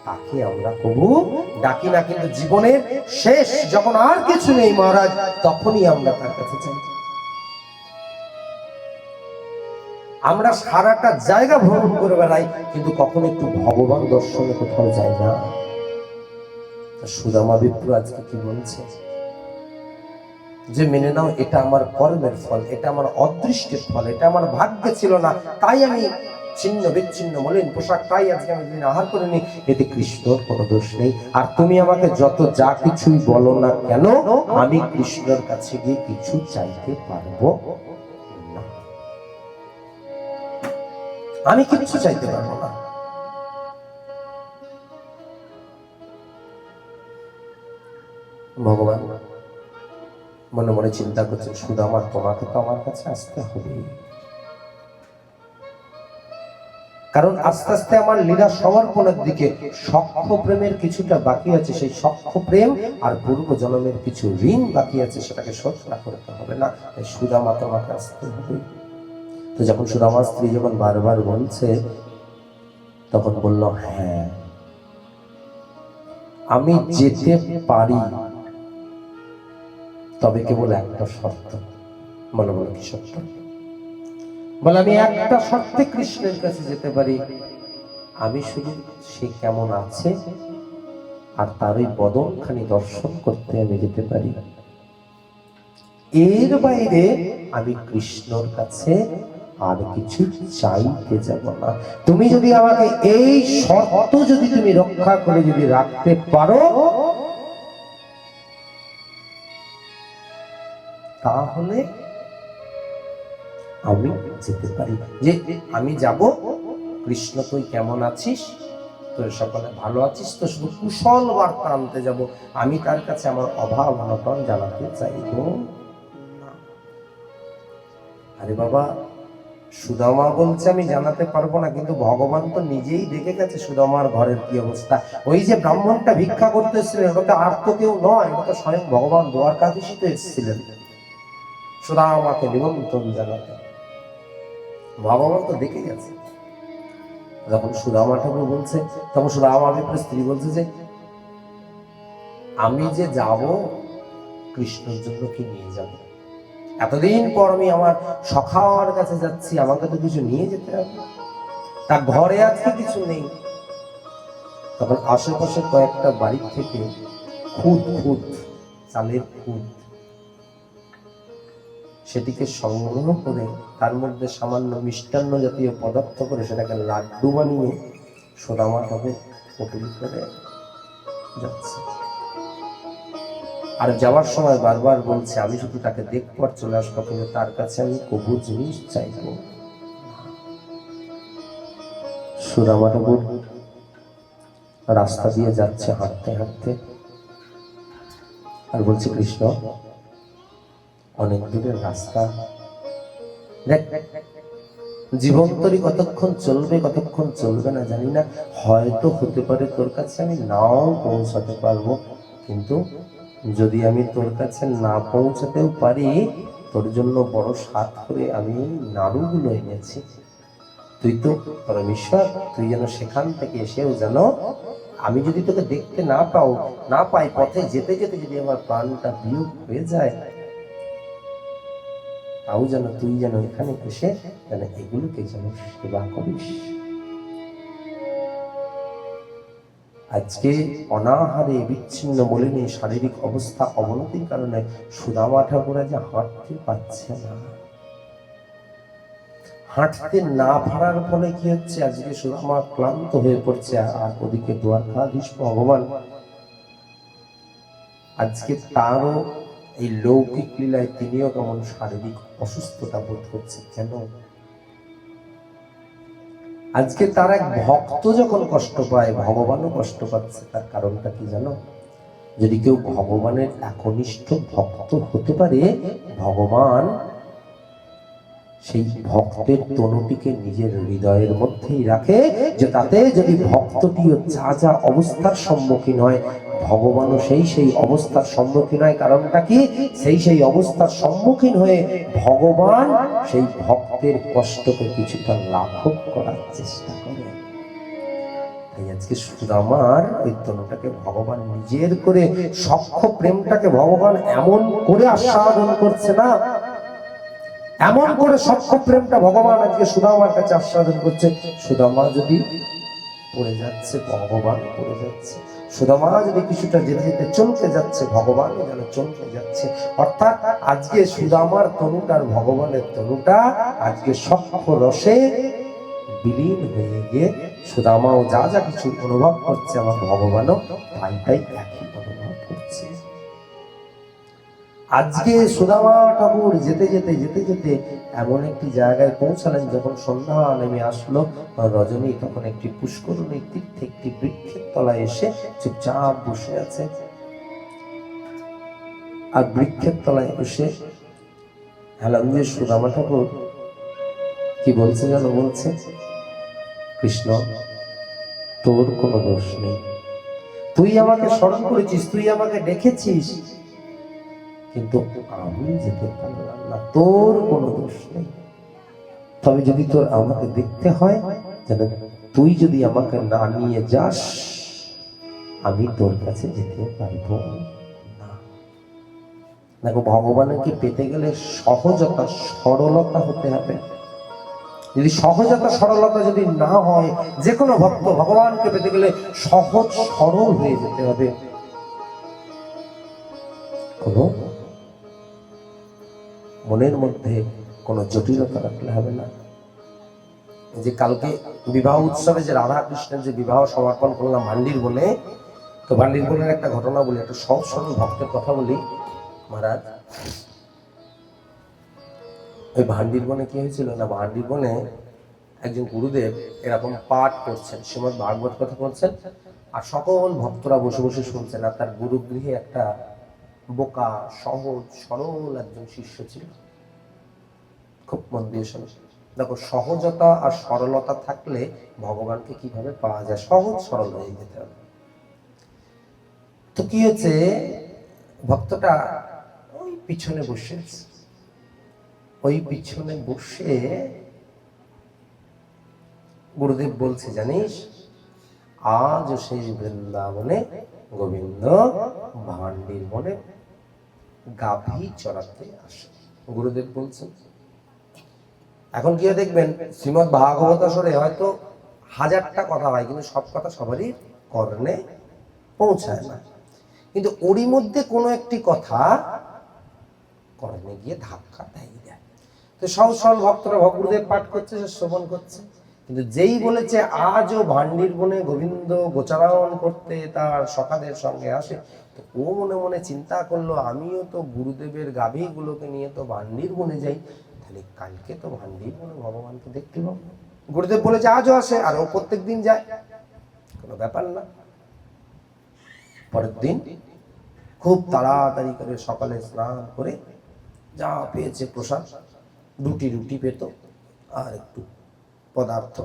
তাকে আমরা কবু ডাকি না। কিন্তু জীবনের শেষ যখন আর কিছু নেই মহারাজ, তখনই আমরা তার কাছে যাই। আমরা সারাটা জায়গা ভ্রমণ করে বেড়াই, কিন্তু কখনো একটু ভগবান দর্শনে কোথাও যাই না। সুদামা বিপ্র আজকে কি বলছে যে মেনে নাও এটা আমার কর্মের ফল, এটা আমার অদৃষ্টের ফল, এটা আমার ভাগ্যে ছিল না, তাই আমি ছিন্ন বিচ্ছিন্ন মলিন পোশাক, তাই আজকে আমি দিন আহার করিনি, এতে কৃষ্ণর কোনো দোষ নেই। আর তুমি আমাকে যত যা কিছুই বলো না কেন, আমি কৃষ্ণর কাছে গিয়ে কিছু চাইতে পারবো না, আমি কিছু চাইতে পারবো না। ভগবান মনে মনে চিন্তা করছেন, সুদামা তোমাকে তো আমার কাছে আসতে হবে, কারণ আস্তে আস্তে আমার লীলা সমর্পণের দিকে সখ্য প্রেমের কিছুটা বাকি আছে, সেই সখ্য প্রেম আর পূর্ব জন্মের কিছু ঋণ বাকি আছে, সেটাকে শোধ না করতে হবে না, সুদামা তোমাকে আসতে হবে। তো যখন সুদামার স্ত্রী যখন বারবার বলছে, তখন বলল হ্যাঁ আমি যেতে পারি, তবে কেবল একটা শর্ত। বলো বলো কি শর্ত? বলে আমি একটা শর্তে কৃষ্ণের কাছে যেতে পারি, আমি শুধু সে কেমন আছে আর তার ওই বদনখানি দর্শন করতে আমি যেতে পারি, এর বাইরে আমি কৃষ্ণর কাছে আর কিছু চাইতে যাব না। তুমি যদি আমাকে এই শর্ত যদি তুমি রক্ষা করে যদি রাখতে পারো, তাহলে আমি যেতে পারি। যে আমি যাব, কৃষ্ণ তুই কেমন আছিস, তোর সকলে ভালো আছিস, তো শুধু কুশল বার্তা আনতে যাব, আমি তার কাছে আমার অভাব অনটন জানাতে চাইব না। আরে বাবা, সুদামা বলছে আমি জানাতে পারবো না, কিন্তু ভগবান তো নিজেই দেখে গেছে সুদামার ঘরের কি অবস্থা। ওই যে ব্রাহ্মণটা ভিক্ষা করতে এসেছিলেন, ওটা আর তো কেউ নয়, ওটা স্বয়ং ভগবান দ্বারকাধীশই তো এসেছিলেন সুদামাকে নিমন্ত্রণ জানাতে। ভগবান তো দেখে গেছে। যখন সুদামা ঠাকুর বলছে, তখন সুদামা বিপ্র স্ত্রী বলছে যে আমি যে যাব কৃষ্ণের জন্য কি নিয়ে যাব, এতদিন পর আমি আমার সখার কাছে যাচ্ছি, আমাকে তো কিছু নিয়ে যেতে হবে, তা ঘরে আজকে কিছু নেই। তখন আশেপাশে কয়েকটা বাড়ি থেকে খুদ খুদ চালের খুদ, সেটিকে সংগ্রহ করে তার মধ্যে সামান্য মিষ্টান্ন জাতীয় পদার্থ করে সেটাকে লাড্ডু বানিয়ে সুদামা ঠাকুর পটল করে যাচ্ছে। আর যাওয়ার সময় বারবার বলছে আমি শুধু তাকে দেখবো আর চলে আসবো, কিন্তু তার কাছে আমি কবু জিনিস চাইবো। সুদামা ঠাকুর রাস্তা দিয়ে যাচ্ছে হাঁটতে হাঁটতে, আর বলছে কৃষ্ণ অনেক দূরের রাস্তা, দেখ জীবন তরি কতক্ষণ চলবে কতক্ষণ চলবে না জানি না, হয়তো হতে পারে তোর কাছে আমি নাও পৌঁছাতে পারবো, কিন্তু যদি আমি তোর কাছে না পৌঁছাতেও পারি, তোর জন্য বড় সাত করে আমি নাড়ুগুলো এনেছি, তুই তো পরমেশ্বর, তুই যেন সেখান থেকে এসেও যেন আমি যদি তোকে দেখতে না পাই, পথে যেতে যেতে যদি আমার প্রাণটা বিয়োগ হয়ে যায়, তাও যেন তুই যেন এখানে এসে যেন এগুলোকে যেন সেবা করিস। আজকে অনাহারে বিচ্ছিন্ন মলিনী শারীরিক অবস্থা অবনতির কারণে সুদামা ঠাকুর যে হাঁটতে পারছে না। হাঁটতে না পারার ফলে কি হচ্ছে, আজকে সুদামা ক্লান্ত হয়ে পড়ছে, আর ওদিকে দ্বারকাধীশ ভগবান আজকে তারও এই লৌকিক লীলায় তিনিও কেমন শারীরিক অসুস্থতা বোধ করছে। কেন? আজকে তার এক ভক্ত যখন কষ্ট পায়, ভগবানও কষ্ট পাচ্ছে। তার কারণটা কি জানো? যদি কেউ ভগবানের একনিষ্ঠ ভক্ত হতে পারে, ভগবান সেই ভক্তের তনুটিকে নিজের হৃদয়ের মধ্যেই রাখে, যে তাতে যদি ভক্তটিও যা যা অবস্থার সম্মুখীন হয়, ভগবানও সেই অবস্থার সম্মুখীন হয়। কারণটা কি? সেই অবস্থার সম্মুখীন হয়ে ভগবান সেই ভক্তের কষ্টকে কিছুটা লাঘব করার চেষ্টা করে। তাই আজকে সুদামার ওই তনুটাকে ভগবান নিজের করে, সখ্য প্রেমটাকে ভগবান এমন করে আস্বাদন করছে না, এমন করে সখ্য প্রেমটা ভগবান আজকে সুদামার কাছে আস্বাদন করছে। সুদামা যদি পড়ে যাচ্ছে, ভগবান পড়ে যাচ্ছে। সুদামা যদি কিছুটা যেতে যেতে চমকে যাচ্ছে, ভগবান যেন চমকে যাচ্ছে। অর্থাৎ আজকে সুদামার তনুটা আর ভগবানের তনুটা আজকে সক্ষ রসে বিলীন হয়ে গিয়ে সুদামাও যা যা কিছু অনুভব করছে, আমার ভগবানও তাই তাই একই অনুভব করছে। আজকে সুদামা ঠাকুর যেতে যেতে যেতে যেতে এমন একটি জায়গায় পৌঁছালেন, যখন সন্ধ্যা নেমে আসলো, রজনী তখন একটি পুষ্করণীর তীর্থে একটি বৃক্ষের তলায় এসে চুপচাপ বসে আছে। আর বৃক্ষের তলায় বসে হেলান দিয়ে সুদামা ঠাকুর কি বলছে যেন, বলছে, কৃষ্ণ তোর কোনো দোষ নেই, তুই আমাকে স্মরণ করেছিস, তুই আমাকে দেখেছিস, কিন্তু আমি যেতে পারলাম না, তোর কোনো দোষ নেই। তবে যদি তোর আমাকে দেখতে হয়, যেন তুই যদি আমাকে না নিয়ে যাস, আমি তোর কাছে যেতে পারবো না। দেখো, ভগবানকে পেতে গেলে সহজতা সরলতা হতে হবে। যদি সহজতা সরলতা যদি না হয়, যে কোনো ভক্ত ভগবানকে পেতে গেলে সহজ সরল হয়ে যেতে হবে। কোনো মনের মধ্যে কোনো জটিলতা রাখলে হবে না। যে কালকে বিবাহ উৎসবে যে রাধা কৃষ্ণের যে বিবাহ সমর্পণ করলাম ভান্ডির বনে, তো ভান্ডির বনের একটা ঘটনা বলি, একটা সহজ সরল ভক্তের কথা বলি। মহারাজ, ওই ভান্ডির বনে কি হয়েছিল না, ভান্ডির বনে একজন গুরুদেব এরকম পাঠ করছেন, শ্রীমদ ভাগবত কথা করছেন, আর সকল ভক্তরা বসে বসে শুনছেন। আর তার গুরুগৃহে একটা বোকা সহজ সরল একজন শিষ্য ছিল, খুব মন দিয়ে শুনে। দেখো, সহজতা আর সরলতা থাকলে ভগবানকে কিভাবে পাওয়া যায়, সহজ সরল হয়ে যেতে হবে। তো কি হচ্ছে, ভক্তটা ওই পিছনে বসে আছে, ওই পিছনে বসে গুরুদেব বলছে, জানিস, আজ সেই বৃন্দাবনে গোবিন্দ ভান্ডির বনে গাভী চড়াতে আসে। গুরুদেব বলছেন, এখন কি দেখবেন, শ্রীমদ ভাগবত আসরে হয়তো হাজারটা কথা হয়, কিন্তু সব কথা সবারই কর্ণে পৌঁছায় না, কিন্তু ওরই মধ্যে কোনো একটি কথা কর্ণে গিয়ে ধাক্কা দেয়। তো সহজ সরল ভক্তরা গুরুদেব পাঠ করছে, সে শ্রবণ করছে, কিন্তু যেই বলেছে আজও ভান্ডির বনে গোবিন্দ গোচারণ করতে তার সখাদের সঙ্গে আসে, তো ও মনে মনে চিন্তা করলো, আমিও তো গুরুদেবের গাভীগুলোকে নিয়ে তো ভান্ডির বনে যাই, তাহলে কালকে তো ভান্ডির বনে ভগবানকে দেখতে পাবো। গুরুদেব বলেছে আজও আসে, আর ও প্রত্যেক দিন যায়, কোনো ব্যাপার না। পরের দিন খুব তাড়াতাড়ি করে সকালে স্নান করে যা পেয়েছে প্রসাদ, দুটি রুটি পেত আর একটু পদার্থ,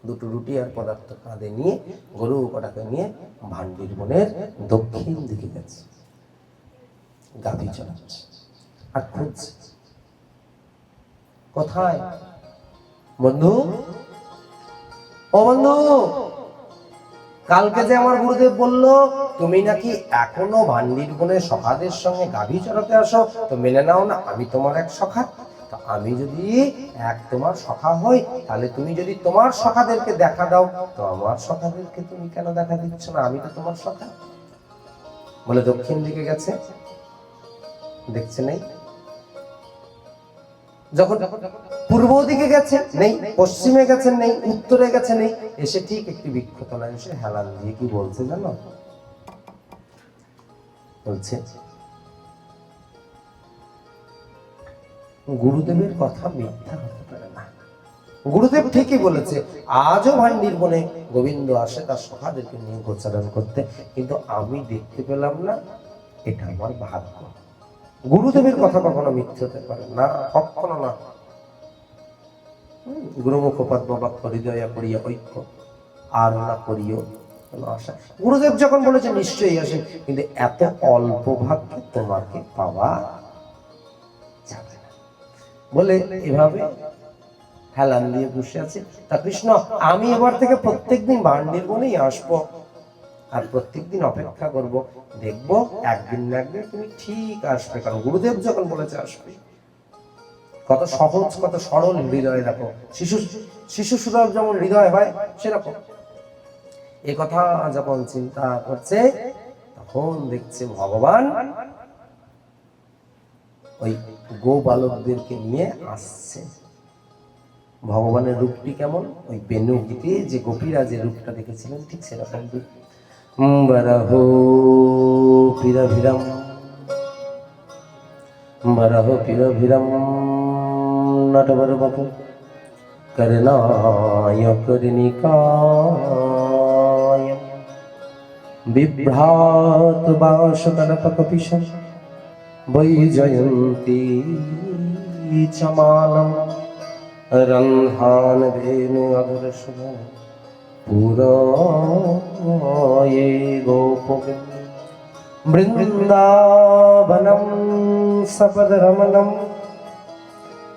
দুটো রুটি আর পদার্থ কাঁধে নিয়ে গরু কটাকে নিয়ে ভান্ডির বনের দক্ষিণ দিকে গেছে, গাভী চড়াচ্ছে আর খুঁজছে কোথায়। বন্ধু, ও বন্ধু, কালকে যে আমার গুরুদেব বললো তুমি নাকি এখনো ভান্ডির বনে সখাদের সঙ্গে গাভী চড়াতে আসো, তো মেনে নাও না আমি তোমার এক সখা। তো আমি যদি এক তোমার সখা হই, তাহলে তুমি যদি তোমার সখাদেরকে দেখা দাও, তো আমার সখাদেরকে তুমি কেন দেখা দিচ্ছ না, আমি তো তোমার সখা। বলে দক্ষিণ দিকে গেছে, দেখছে নেই। যখন পূর্ব দিকে গেছে নেই, পশ্চিমে গেছে নেই, উত্তরে গেছে নেই, এসে ঠিক একটি বৃক্ষতলায় এসে হেলান দিয়ে কি বলছে জানো, বলছে, গুরুদেবের কথা মিথ্যা হতে পারে না, গুরুদেব ঠিকই বলেছে, আজও ভান্ডির বনে গোবিন্দ আসে তার সখাদেরকে নিয়ে গোচারণ করতে, কিন্তু আমি দেখতে পেলাম না, এটা আমার ভাগ্য। গুরুদেবের কথা কখনো মিথ্যে হতে পারে না, কখনো না। গুরুমুখপাদ বাবা হৃদয়া করিয়া ঐক্য আর না করিও আশা। গুরুদেব যখন বলেছে নিশ্চয়ই আসেন, কিন্তু এত অল্প ভাগ্যে তোমাকে পাওয়া যাবে না বলে এভাবে হেলান দিয়ে বসে আছে। তা কৃষ্ণ, আমি এবার থেকে প্রত্যেকদিন ভান্ডির বনেই আসবো, আর প্রত্যেকদিন অপেক্ষা করব, দেখবো একদিন না একদিন তুমি ঠিক আসবে, কারণ গুরুদেব যখন বলেছে আসবে। কত সহজ, কত সরল হৃদয়। দেখো, শিশু সুলভ যেমন হৃদয় হয় সেরকম। এ কথা যখন চিন্তা করছে তখন দেখছে ভগবান ওই গো বালকদেরকে নিয়ে আসছে। ভগবানের রূপটি কেমন? ওই বেনু গীতে যে গোপীরা যে রূপটা দেখেছিলেন ঠিক সেরকম রূপ। বরাহো পিরভিরম বরাহো পিরভিরম নটবর বাপু করনায় করনিকায় বিভ্রাত বাসকনপকপিশম বৈজয়ন্তী চমানম রন্ধান ধেনু অধরসুম পুরয়ে গোপকে বৃন্দাবনম সপদরমণম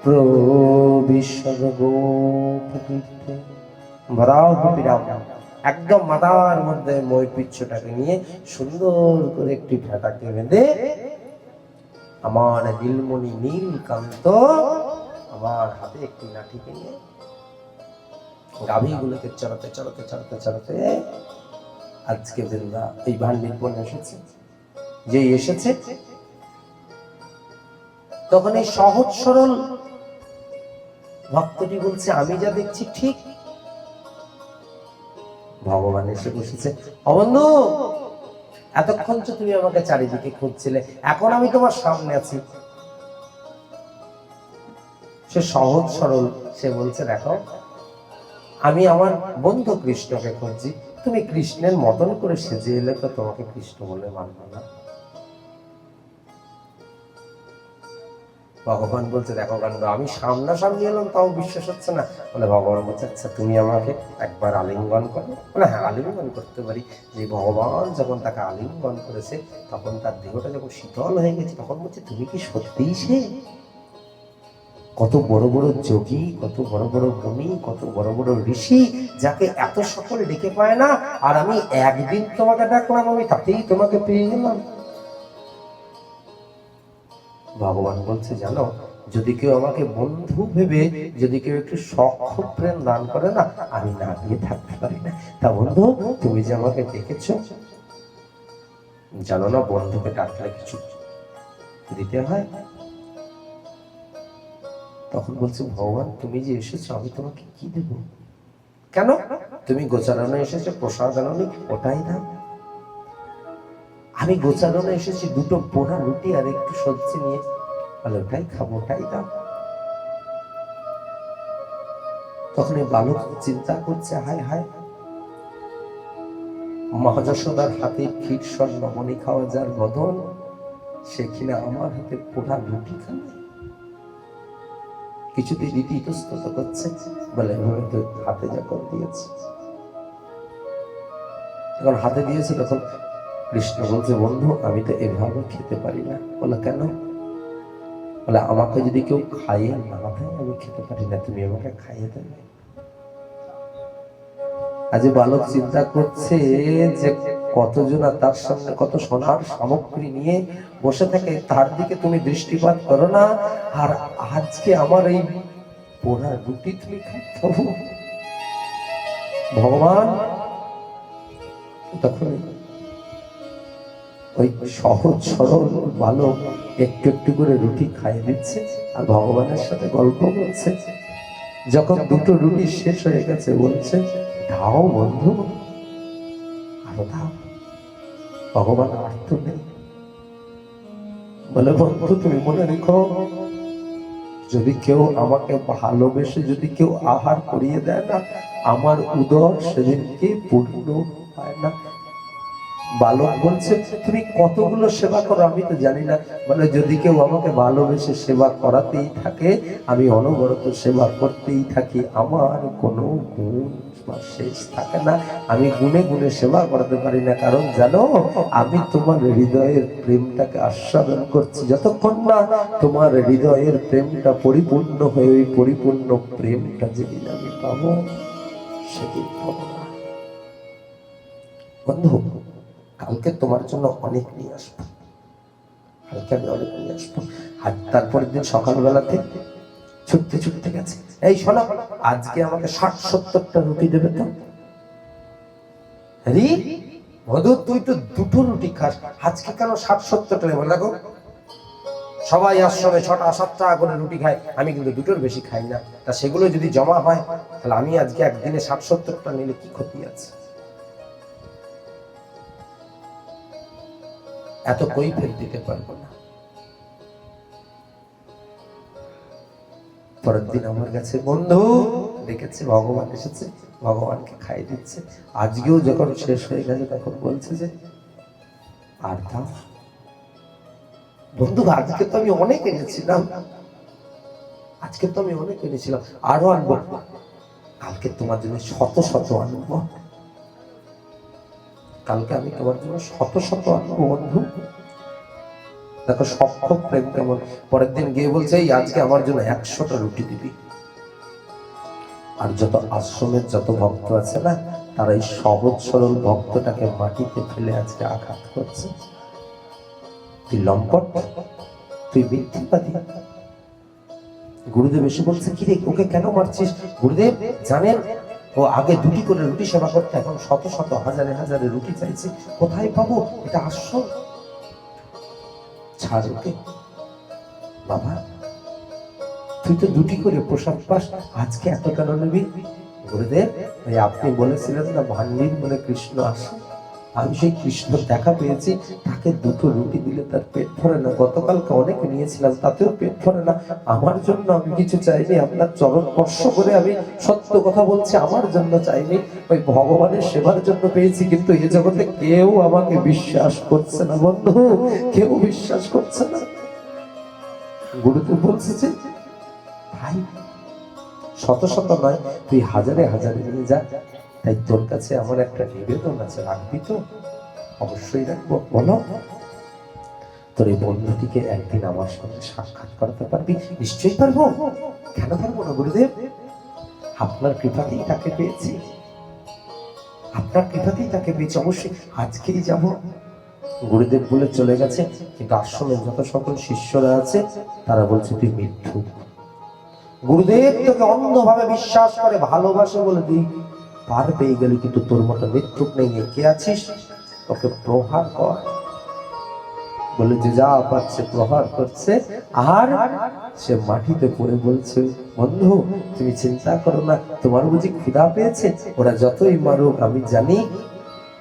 প্রবিশদ গোপকীর্তে। বরাহপিরাম একদম মাথার মধ্যে মই পিচ্ছটাকে নিয়ে সুন্দর করে একটি ফেটাকে বেঁধে আমার নীলমণি নীলকান্ত আমার হাতে একটি লাঠিকে নিয়ে গাভীগুলোকে চড়াতে চড়াতে চড়াতে চড়াতে আজকে বৃন্দা এই ভান্ডিরপণ এসেছে। যে এসেছে তখন এই সহজ সরল ভক্তটি বলছে আমি যা দেখছি ঠিক। ভগবান এসে বসেছে। অবন্ধু, এতক্ষণ তো তুমি আমাকে চারিদিকে খুঁজছিলে, এখন আমি তোমার সামনে আছি। সে সহজ সরল, সে বলছে দেখো আমি আমার বন্ধু কৃষ্ণকে খুঁজছি, তুমি কৃষ্ণের মতন করে সেজে এলে তো তোমাকে কৃষ্ণ বলে মানব না। ভগবান বলছে দেখো কাণ্ড, আমি সামনাসামনি এলাম তাও বিশ্বাস হচ্ছে না। বলে ভগবান বলছে আচ্ছা তুমি আমাকে একবার আলিঙ্গন করো। বলে হ্যাঁ আলিঙ্গন করতে পারি। যে ভগবান যখন তাকে আলিঙ্গন করেছে তখন তার দেহটা যখন শীতল হয়ে গেছে তখন বলছে তুমি কি সত্যিই সে? কত বড় বড় যোগী, কত বড় বড় মুনি, কত বড় বড় ঋষি যাকে এত সকলে ডেকে পায় না, আর আমি একদিন তোমাকে ডাকলাম আমি তাতেই তোমাকে পেয়ে গেলাম। ভগবান বলছে জানো, যদি কেউ আমাকে বন্ধু ভেবে যদি কেউ একটু সখ্য প্রেম দান করে না, আমি না দিয়ে থাকতে পারি না। তা বন্ধু তুমি যে আমাকে ডেকেছো, জানো না বন্ধুকে ডাকলে কিছু দিতে হয়। তখন বলছে ভগবান তুমি যে এসেছো আমি তোমাকে কি দেব? কেন? তুমি গোচারণে এসেছো, প্রসাদ আনোনি, ওটাই দাও। আমি গোচারণে এসেছি দুটো পোড়া রুটি আর একটু সবজি নিয়ে, বলে ওটাই খাবো, ওটাই দাও। তখন এই বালক চিন্তা করছে হায় হায়, মা যশোদার হাতে ক্ষীর স্বর্ণ মণি খাওয়া যার বদল, সে কিনা আমার হাতে পোড়া রুটি খাবে। কিছুতে রীতি ইতস্তত করছে, বলে তো হাতে যখন দিয়েছে, যখন হাতে দিয়েছে তখন কৃষ্ণ বলছে বন্ধু আমি তো এভাবে খেতে পারি না। বলে কেন? বলে আমাকে যদি কেউ খাইয়ে না দেয় আমি খেতে পারি না, তুমি আমাকে খাইয়ে দেবে। আজ বালক চিন্তা করছে যে কতজন তার সামনে কত সোনার সামগ্রী নিয়ে বসে থাকে, তার দিকে তুমি দৃষ্টিপাত করো না, আর আজকে আমার এই পোড়া রুটি তুমি খাচ্ছ। ভগবান তখন ওই সহজ সরল বালক একটু একটু করে রুটি খাইয়ে দিচ্ছে আর ভগবানের সাথে গল্প করছে। যখন দুটো রুটি শেষ হয়ে গেছে বলছে দাও বন্ধু, আরো দাও। ভগবান আর তো নেই। বলে বন্ধু তুমি মনে রেখো, যদি কেউ আমাকে ভালোবেসে যদি কেউ আহার করিয়ে দেয় না, আমার উদর সেদিনকে পূর্ণ হয় না। বালক বলছে তুমি কতগুলো সেবা করো আমি তো জানি না। বলে যদি কেউ আমাকে ভালোবেসে সেবা করাতেই থাকে আমি অনবরত সেবা করতেই থাকি, আমার কোনো গুণ শেষ থাকে না, আমি গুণে গুণে সেবা করাতে পারি না। কারণ জানো আমি তোমার হৃদয়ের প্রেমটাকে আস্বাদন করছি, যতক্ষণ না তোমার হৃদয়ের প্রেমটা পরিপূর্ণ হয়ে ওই পরিপূর্ণ প্রেমটা যেদিন আমি পাবো সেদিন পাবো না। বন্ধু কালকে তোমার জন্য অনেক নিয়ে আসবো, কালকে আমি অনেক নিয়ে আসবো। আর তারপরের দিন সকালবেলাতে ছুটতে ছুটতে গেছে, এই শোনো আজকে আমাকে ৬০-৭০টা রুটি দেবে তো। রি মধু, তুই তো দুটো রুটি খাস, আজকে কেন 60-70 টাকা? বলে দেখো, সবাই আশ্রমে 6টা-7 টাকা করে রুটি খায়, আমি কিন্তু দুটোর বেশি খাই না। তা সেগুলো যদি জমা হয়, তাহলে আমি আজকে একদিনে 60-70 টাকা নিলে কি ক্ষতি আছে? এত কৈফিয়ত দিতে পারবো না। পরের দিন আমার কাছে বন্ধু দেখেছে ভগবান এসেছে, ভগবানকে খাই দিচ্ছে। আজকেও যখন শেষ হয়ে গেছে তখন বলছে যে আর দাও। বন্ধু, আজকে তো আমি অনেক এনেছিলাম, আজকে তো আমি অনেক এনেছিলাম, আরো আনবো, কালকে তোমার জন্য 100-100 আনবো, কালকে আমি তোমার জন্য 100-100 আনবো। বন্ধু দেখো সক্ষ প্রেম কেমন। পরের দিন গিয়ে বলছে এই আজকে আমার জন্য 100টা রুটি দিবি। আর যত আশ্রমের যত ভক্ত আছে না, তারা এই সহজ সরল ভক্তটাকে মাটিতে ফেলে আজকে আঘাত করছে। তুই লম্পট, তুই মিথ্যাবাদী। গুরুদেব এসে বলছে কি রে, ওকে কেন মারছিস? গুরুদেব জানেন ও আগে 2টি করে রুটি সেবা করতে, এখন 100-100 হাজারে রুটি চাইছে, কোথায় পাবো? এটা আশ্রম, ছাড় ওকে। বাবা তুই তো 2টি করে প্রসাদ পাস, আজকে এত কেন নিবি? গুরুদেব ভাই আপনি বলেছিলেন না ভান্ডির বলে কৃষ্ণ আসে, আমি সেই কৃষ্ণ দেখা পেয়েছি, তাকে 2টো রুটি দিলে তার পেট ভরে না। গতকালকে অনেক নিয়েছিলাম, তাতেও পেট ভরে না। আমার জন্য আমি কিছু চাইনি, আপনার চরণ স্পর্শ করে আমি সত্য কথা বলছি, আমার জন্য চাইনি, ওই ভগবানের সেবার জন্য পেয়েছি। কিন্তু এই জগতে কেউ আমাকে বিশ্বাস করছে না বন্ধু, কেউ বিশ্বাস করছে না। গুরুদেব বলছে যে ভাই 100-100 নয়, তুই হাজারে নিয়ে যা। তাই তোর কাছে আমার একটা নিবেদন আছে, রাখবি তো? অবশ্যই রাখবো। বলো, তোর এই বন্ধুটিকে একদিন আমার সঙ্গে সাক্ষাৎ করাতে পারবি? নিশ্চয়ই পারবো, কেন পারবো না গুরুদেব? আপনার কৃপাতেই তাকে পেয়েছি, আপনার কৃপাতেই তাকে পেয়েছি, অবশ্যই আজকেই যাব। গুরুদেব বলে চলে গেছে। কিন্তু আশ্রমে যত সকল শিষ্যরা আছে তারা বলছে তুই মিথ্যুক। গুরুদেব তোকে অন্ধভাবে বিশ্বাস করে, ভালোবাসে বলে তুই পার পেয়ে গেলি, কিন্তু তোর মতো মিথ্যুক নেই। কে আছিস? তোকে প্রহার কর বলে যে যা পাচ্ছে প্রহার করছে, আর সে মাটিতে পড়ে বলছে বন্ধু তুমি চিন্তা করো না, তোমার বুঝি ক্ষুধা পেয়েছে? ওরা যতই মারুক আমি জানি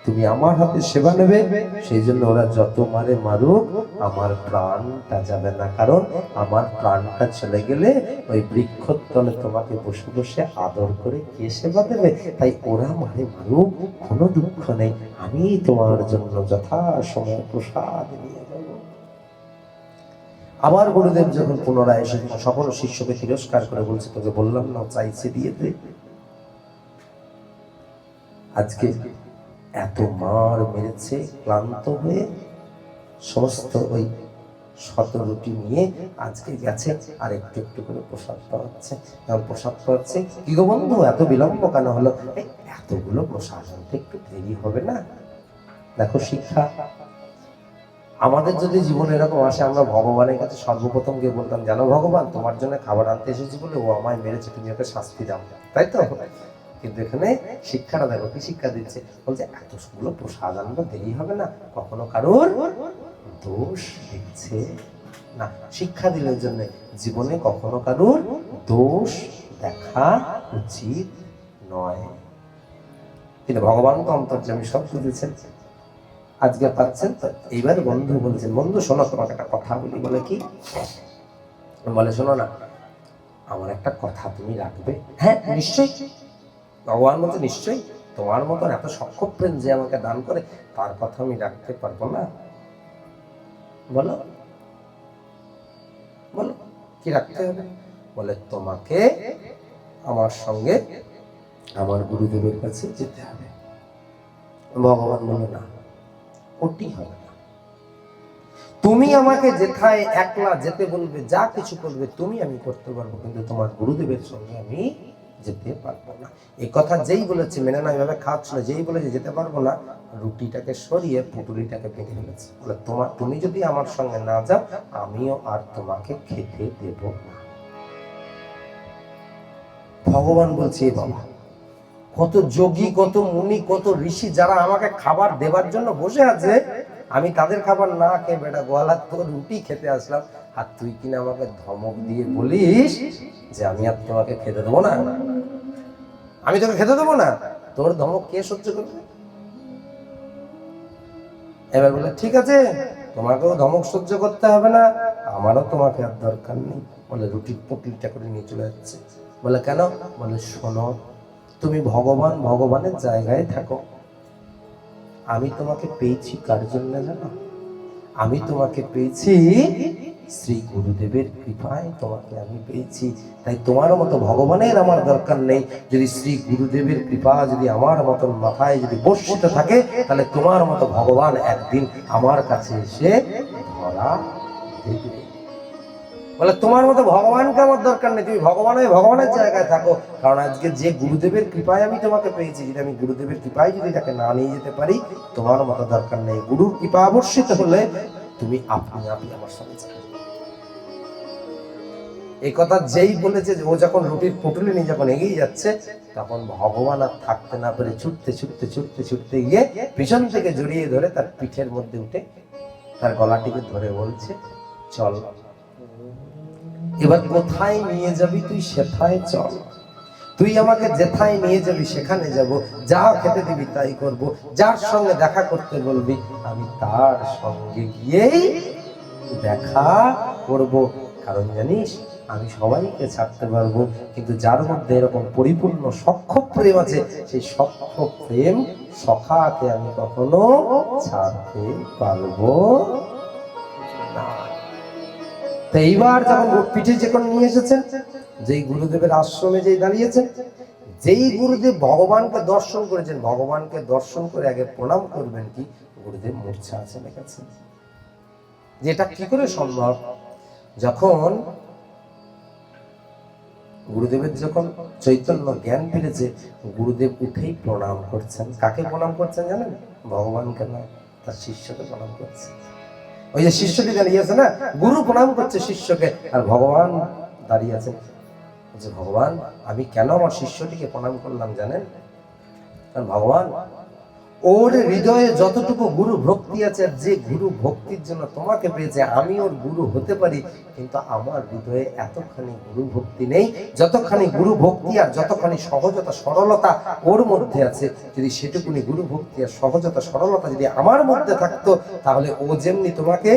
তুমি আমার হাতে সেবা নেবে, সেই জন্য ওরা যত মারে মারুক আমার প্রাণটা যাবে না। কারণ আমার প্রাণটা চলে গেলে ওই বৃক্ষর তলে তোমাকে বসে বসে আদর করে কে সেবা দেবে? তাই ওরা মারে মারুক, কোনো দুঃখ নেই, আমি তোমার জন্য যথাসময়ে প্রসাদ নিয়ে যাব। আবার গুরুদেব যখন পুনরায় এসে সকল শিষ্যকে তিরস্কার করে বলছে তোকে বললাম না চাইছে দিয়ে দে। আজকে এত মার মেরেছে, ক্লান্ত হয়ে সমস্ত ওই 100 রুটি নিয়ে আজকে গেছে, আর একটু একটু করে প্রসাদ পাওয়াচ্ছে। এখন প্রসাদ পাওয়াচ্ছে, কি গো বন্ধু এত বিলম্ব কেন হলো? এতগুলো প্রসাদ আনতে একটু দেরি হবে না? দেখো শিক্ষা, আমাদের যদি জীবনে এরকম আসে, আমরা ভগবানের কাছে সর্বপ্রথম গিয়ে বলতাম জানো ভগবান তোমার জন্য খাবার আনতে এসেছি বলে ও আমায় মেরেছে, তুমি ওকে শাস্তি দাও, তাই তো? কিন্তু এখানে শিক্ষাটা দেখো, কি শিক্ষা দিচ্ছে? বলছে এতগুলো প্রসাদ আনবো, দেরি হবে না, কখনো কারোর দোষ দেখছে না। শিক্ষা দিলের জন্য জীবনে কখনো কারোর দোষ দেখা উচিত নয়। কিন্তু ভগবান তো অন্তর্যামী, সব বুঝেছেন, আজকে পাচ্ছেন তো। এইবার বন্ধু বলছেন বন্ধু শোনো তোমাকে একটা কথা বলি। বলে কি? বলে শোনো না, আমার একটা কথা তুমি রাখবে? হ্যাঁ নিশ্চয়ই। ভগবান বলছে নিশ্চয়ই, তোমার মতন এত সক্ষম প্রেম যে আমাকে দান করে তার কথা আমি রাখতে পারবো না? বলো বলো কি রাখতে হবে? বলে তোমাকে আমার সঙ্গে আমার গুরুদেবের কাছে যেতে হবে। ভগবান বলল না, ওটি হবে না। তুমি আমাকে যেথায় একলা যেতে বলবে, যা কিছু করবে তুমি, আমি করতে পারবো, কিন্তু তোমার গুরুদেবের সঙ্গে আমি যেতে পারবো না। এই কথা যেই বলেছে মেনে না, এভাবে খাচ্ছিল, যেই বলেছে যেতে পারবো না, রুটিটাকে সরিয়ে পুটুলিটাকে বেঁধে ফেলেছে। বলে তুমি যদি আমার সঙ্গে না যাও, আমিও আর তোমাকে খেতে দেব না। ভগবান বলছে বাবা কত যোগী, কত মুনি, কত ঋষি যারা আমাকে খাবার দেবার জন্য বসে আছে, আমি তাদের খাবার না খেয়ে বেটা গোয়ালার তোর রুটি খেতে আসলাম, আর তুই কিনা আমাকে ধমক দিয়ে বলিস যে আমি আর তোমাকে খেতে দেবো না, আমি তোকে খেতে দেবো না। তোর ধমক কে সহ্য করবে? এবার বলে ঠিক আছে, তোমাকেও ধমক সহ্য করতে হবে না, আমারও তোমাকে আর দরকার নেই। বলে রুটির পুটলিটা করে নিয়ে চলে যাচ্ছে। বলে কেন? বলে শোনো, তুমি ভগবান ভগবানের জায়গায় থাকো, আমি তোমাকে পেয়েছি কার জন্য জানো? আমি তোমাকে পেয়েছি শ্রী গুরুদেবের কৃপায়, তোমাকে আমি পেয়েছি। তাই তোমার মতো ভগবানের আমার দরকার নেই। যদি শ্রী গুরুদেবের কৃপা যদি আমার মতন মাথায় যদি বর্ষিত থাকে, তাহলে তোমার মতো ভগবান একদিন আমার কাছে এসে ধরা দেবে। বলে তোমার মতো ভগবানকে আমার দরকার নেই, তুমি ভগবানের জায়গায় থাকো। কারণ আজকে যে গুরুদেবের কৃপায় আমি তোমাকে পেয়েছি, যদি আমি গুরুদেবের কৃপায় যদি তাকে না নিয়ে যেতে পারি, তোমার মতো দরকার নেই। গুরুর কৃপা বর্ষিত হলে তুমি আপনি আমার সঙ্গে যাবে। এই কথা যেই বলেছে, ও যখন রুটির পুটুলি নিয়ে যখন এগিয়ে যাচ্ছে, তখন ভগবান আর থাকতে না পেরে ছুটতে গিয়ে পিছন থেকে জড়িয়ে ধরে তার পিঠের মধ্যে উঠে তার গলাটিকে ধরে বলছে, চল এবার কোথায় নিয়ে যাবি তুই সেথায় চল, তুই আমাকে যেথায় নিয়ে যাবি সেখানে যাব, যা খেতে দিবি তাই করব, যার সঙ্গে দেখা করতে বলবি আমি তার সঙ্গে গিয়েই দেখা করব। কারণ জানিস, আমি সবাইকে ছাড়তে পারবো, কিন্তু যার মধ্যে এরকম পরিপূর্ণ সখ্য প্রেম আছে, সেই সখ্য প্রেম সখাকে আমি কখনো ছাড়তে পারবো না। তো এইবার যখন পিঠে যখন নিয়ে এসেছেন, যেই গুরুদেবের আশ্রমে যেই দাঁড়িয়েছেন, যেই গুরুদেব ভগবানকে দর্শন করেছেন, ভগবানকে দর্শন করে আগে প্রণাম করবেন কি, গুরুদেব মূর্ছা আছে লেগেছেন। যেটা কি করে সম্ভব? যখন গুরুদেবের যখন চৈতন্য জ্ঞান ফিরেছে, গুরুদেব উঠেই প্রণাম করছেন। কাকে প্রণাম করছেন জানেন? ভগবানকে না, তার শিষ্যকে প্রণাম করছেন। ওই যে শিষ্যটি দাঁড়িয়ে আছে না, গুরু প্রণাম করছে শিষ্যকে, আর ভগবান দাঁড়িয়ে আছেন। যে ভগবান, আমি কেন আমার শিষ্যটিকে প্রণাম করলাম জানেন? কারণ ভগবান, ওর হৃদয়ে যতটুকু গুরু ভক্তি আছে, আর যে গুরু ভক্তির জন্য তোমাকে পেয়েছে, আমি ওর গুরু হতে পারি, কিন্তু আমার হৃদয়ে এতখানি গুরু ভক্তি নেই। যতখানি গুরু ভক্তি আর যতখানি সহজতা সরলতা ওর মধ্যে আছে, যদি সেটুকুনি গুরু ভক্তি আর সহজতা সরলতা যদি আমার মধ্যে থাকতো, তাহলে ও যেমনি তোমাকে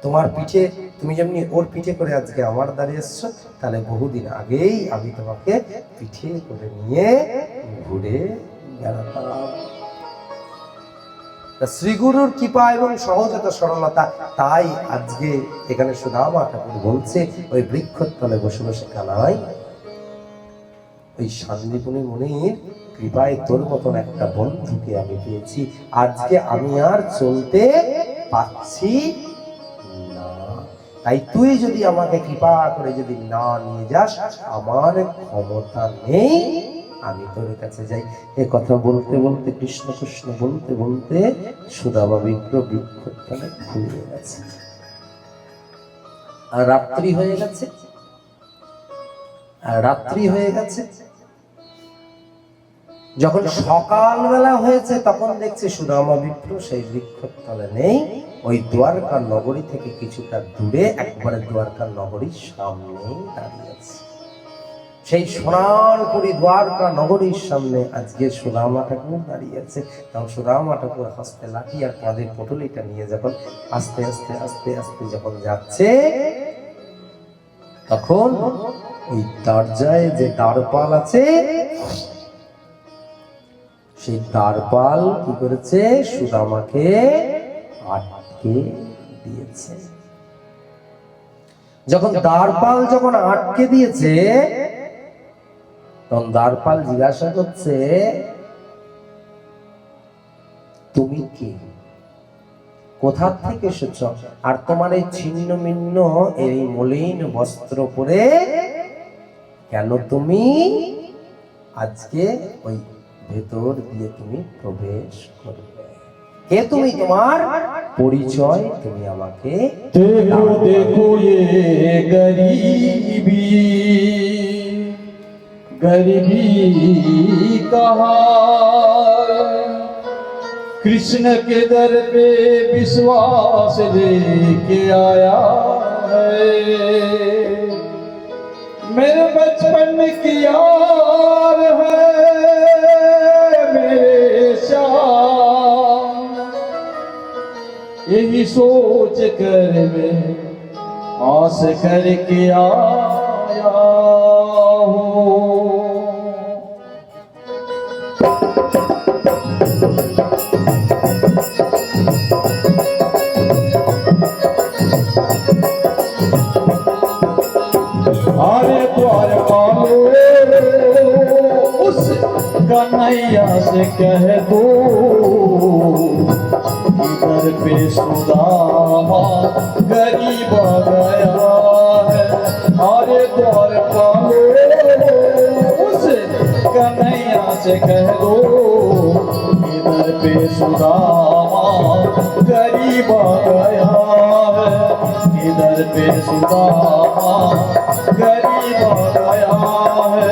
তোমার পিঠে, তুমি যেমনি ওর পিঠে করে আজকে আমার দাঁড়িয়ে এসছো, তাহলে বহুদিন আগেই আমি তোমাকে পিঠে করে নিয়ে ঘুরে শ্রীগুরুর কৃপা এবং সহজতা সরলতা। তাই আজকে এখানে সুদামা ঠাকুর বলছে, ওই বৃক্ষতলে বসে বসে কানাই, ওই শান্তিপুনি মুনির কৃপায় তোর মতন একটা বন্ধুকে আমি পেয়েছি, আজকে আমি আর চলতে পারছি না। তাই তুই যদি আমাকে কৃপা করে যদি না নিয়ে যাস, আমার ক্ষমতা নেই আমি তোর কাছে যাই। এ কথা বলতে বলতে, কৃষ্ণ কৃষ্ণ বলতে বলতে সুদামা বৃক্ষতলে ঘুমিয়ে গেছে। আর রাত্রি হয়ে গেছে। যখন সকালবেলা হয়েছে, তখন দেখছে সুদামা বিপ্র সেই বৃক্ষতলে নেই, ওই দ্বারকা নগরী থেকে কিছুটা দূরে, একবারে দ্বারকা নগরীর সামনেই দাঁড়িয়ে আছে। সেই সোনারপুরী দ্বারকা নগরীর সামনে আজকে সুদামা ঠাকুর দাঁড়িয়ে আছে। তখন সুদামা ঠাকুর হস্তে লাঠি আর কাঁধে পুটুলিটা নিয়ে যখন আস্তে আস্তে আস্তে আস্তে যখন যাচ্ছে, তখন ওই দরজায় যে দ্বারপাল আছে, সেই দ্বারপাল কি করেছে, সুদামাকে আটকে দিয়েছে। যখন দ্বারপাল যখন আটকে দিয়েছে, তখন দ্বারপাল জিজ্ঞাসা করছে, তুমি কে, কোথা থেকে এসেছ, আর তোমার এই ছিন্ন ভিন্ন এই মলিন বস্ত্র পরে কেন তুমি আজকে ওই ভেতর দিয়ে তুমি প্রবেশ করবে? কে তুমি, তোমার পরিচয় তুমি আমাকে দেখো ये गरीबी गरीबी कहा कृष्ण के दर पे विश्वास लेके आया है। मेरे बचपन की यार है मेरे श्याम, यही सोच कर मैं आस करके आया हूँ। आरे द्वार पालो उस कन्हैया से कह दो इधर पे सुदामा गरीब आ गया है। आरे द्वार पालो उस कन्हैया से कह दो इधर पे सुदामा गरीब आ गया है। इधर पे सुदामा गरीब आ गया है।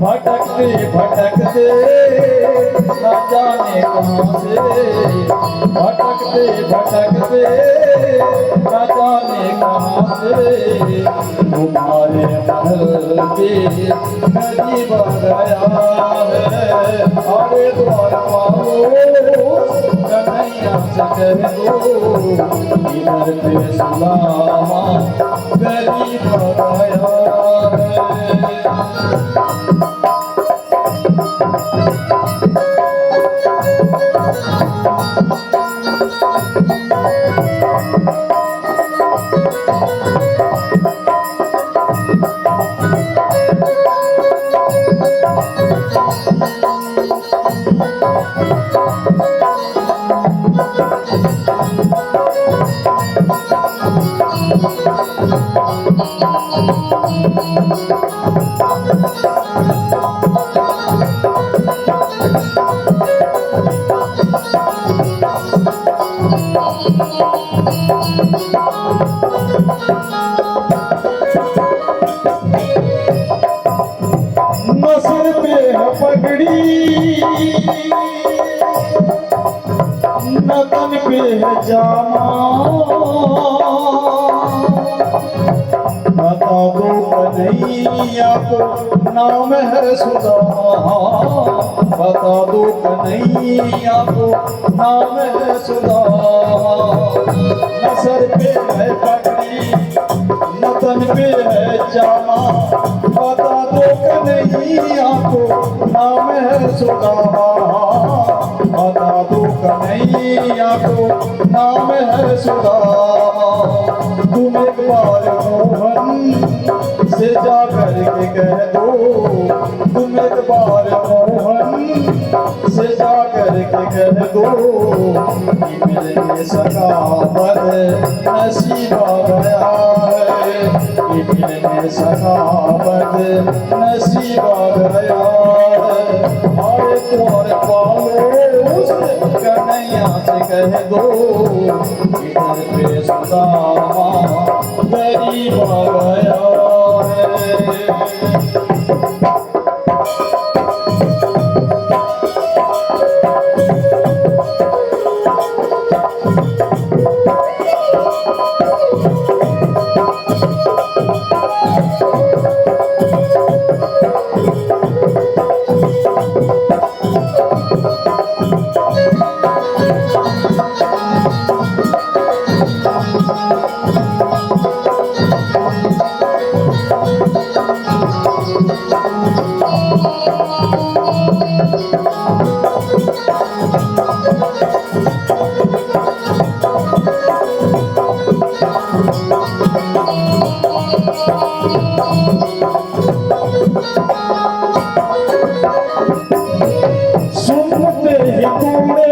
भटकते भटकते न जाने कहाँ से, भटकते भटकते न जाने कहाँ से तुम्हारे महल पे गरीब आ गया है। अरे द्वार पालो कन्हैया से कह दो इधर पे सुदामा गरीब आ गया है। नसर पे है पगड़ी नतन पे है जामा, बता दो कन्हैया को नाम है सुदामा, बता दो कन्हैया को नाम है सुदामा। नसर पे है पगड़ी नतन पे है जामा, बता दो कन्हैया को नाम है सुदामा, बता दो कन्हैया को नाम है सुदामा। तुम एक बार मोहन से जा करके कह दो, तुम एक बार मोहन से जा करके कह दो कि मिलने सका बद नसीब आ गया है, कि मिलने सका बद नसीब आ गया है। और तुम्हारे पालो उस कन्हैया से कह दो इधर पे सुदामा गरीब आ गया है। सुनते ही कूड़े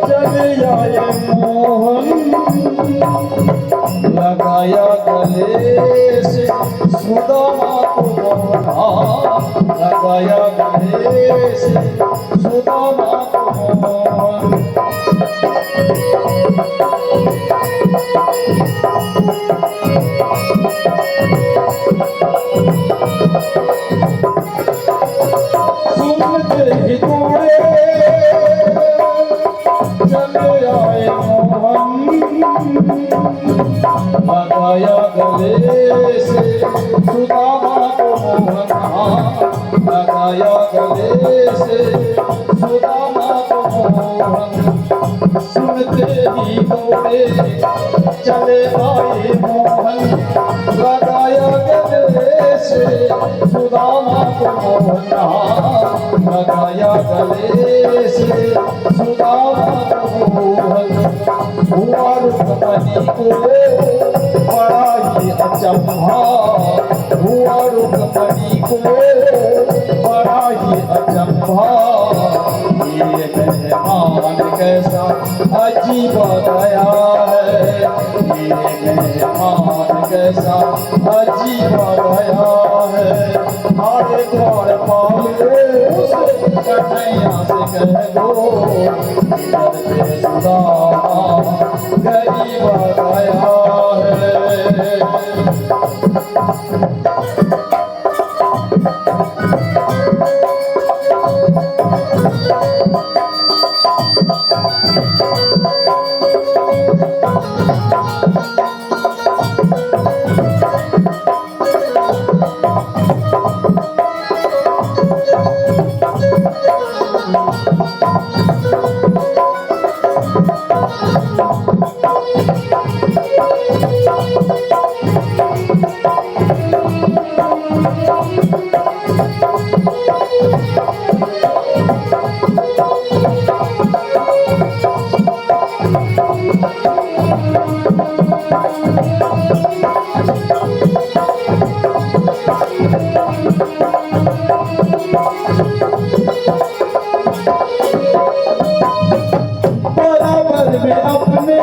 चले आए मोहन, लगाया गले से सुदामा को मोहन, लगाया गले से सुदामा को मोहन। सुनते ही तोड़े चले आए मोहन लगाया गले से सुदामा को मोहन लगाया गले से सुदामा को मोहन सुनते ही दौड़े चले आए मोहन लगाया गले से सुदामा को मोहन लगाया गले से सुदामा को मोहन हुआ रुक्मणी को बड़ा ही अचंभा हुआ रुक्मणी को बड़ा ही अचंभा ये मेहमान कैसा अजीब गया है ये मेहमान कैसा अजीब गया है हमारे द्वार पाले कन्हैया से कह दो इधर पे सुदामा गरीब गया है बराबर में अपने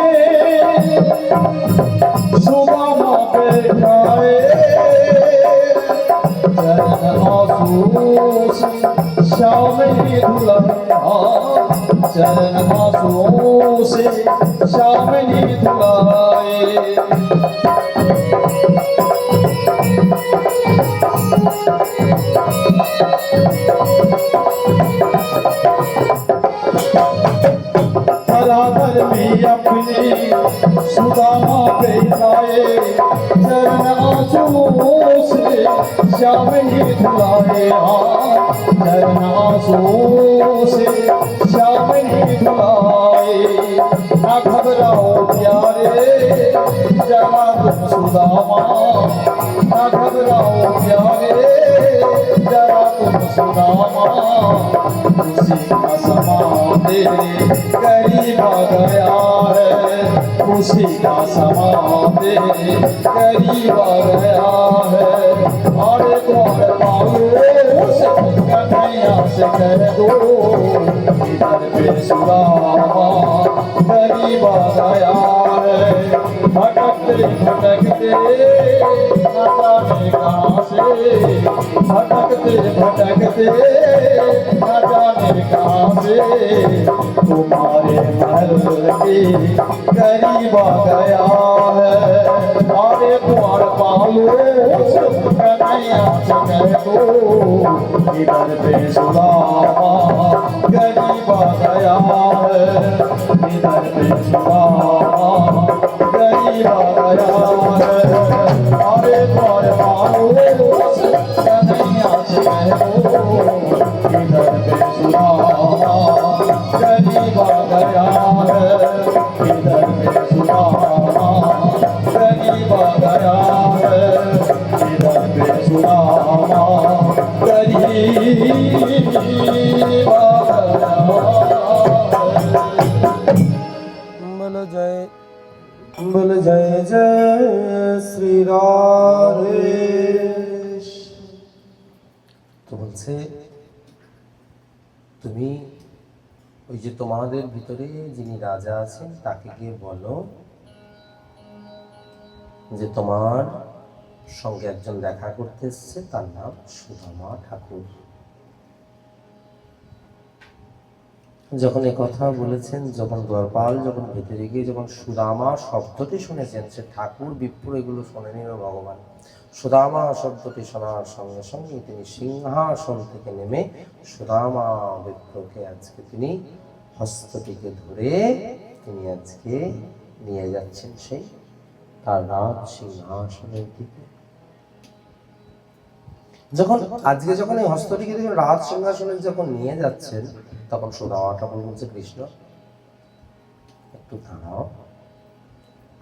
सुदामा बैठाए चरण आंसू से श्यामली धुलाया चरण आंसू से श्यामली धुलाए बराबर में अपने सुदामा बैठाए चरण आंसू से श्यामली धुलाए चरण आंसू से श्यामली धुलाए न घबराओ प्यारे जरा तुम सुदामा न घबराओ प्यारे जरा तुम सुदामा खुशी का समा तेरे करीब आ गया है खुशी का समा तेरे करीब आ गया है हमारे द्वार पालो से कन्हैया से कह दो इधर पे सुदामा करीब आ गया है भटकते भटकते न जाने कहाँ से भटकते भटकते न जाने कहाँ से तुम्हारे महल के करीब आ गया है हमारे द्वार पालो कन्हैया से कह दो इधर पे सुदामा करीब आ गया है इधर पे सुदामा करीब आ गया है हमारे द्वार पालो कन्हैया से कह दो इधर पे सुदामा करीब आ गया है इधर पे सुदामा करीब आ गया है इधर पे सुदामा करीब आ गया बोल जय जय श्री राधे তো বলছে তুমি ওই যে তোমাদের ভিতরে যিনি রাজা আছেন তাকে গিয়ে বলো যে তোমার সঙ্গে একজন দেখা করতে এসেছে, তার নাম সুদামা ঠাকুর। যখন এ কথা বলেছেন, যখন দ্বারপাল যখন ভেতরে গিয়ে যখন সুদামা শব্দটি শুনেছেন, সে ঠাকুর বিপ্র এগুলো শোনেনি ভগবান। সুদামা শব্দটি শোনার সঙ্গে সঙ্গে তিনি সিংহাসন থেকে নেমে সুদামা বিপ্রকে আজকে তিনি হস্তটিকে ধরে তিনি আজকে নিয়ে যাচ্ছেন সেই তার রাজ সিংহাসনের দিকে। যখন আজকে যখন এই হস্তটিকে রাজ সিংহাসনে যখন নিয়ে যাচ্ছেন, তখন সুদামা ঠাকুর বলছে, কৃষ্ণ একটু দাঁড়াও,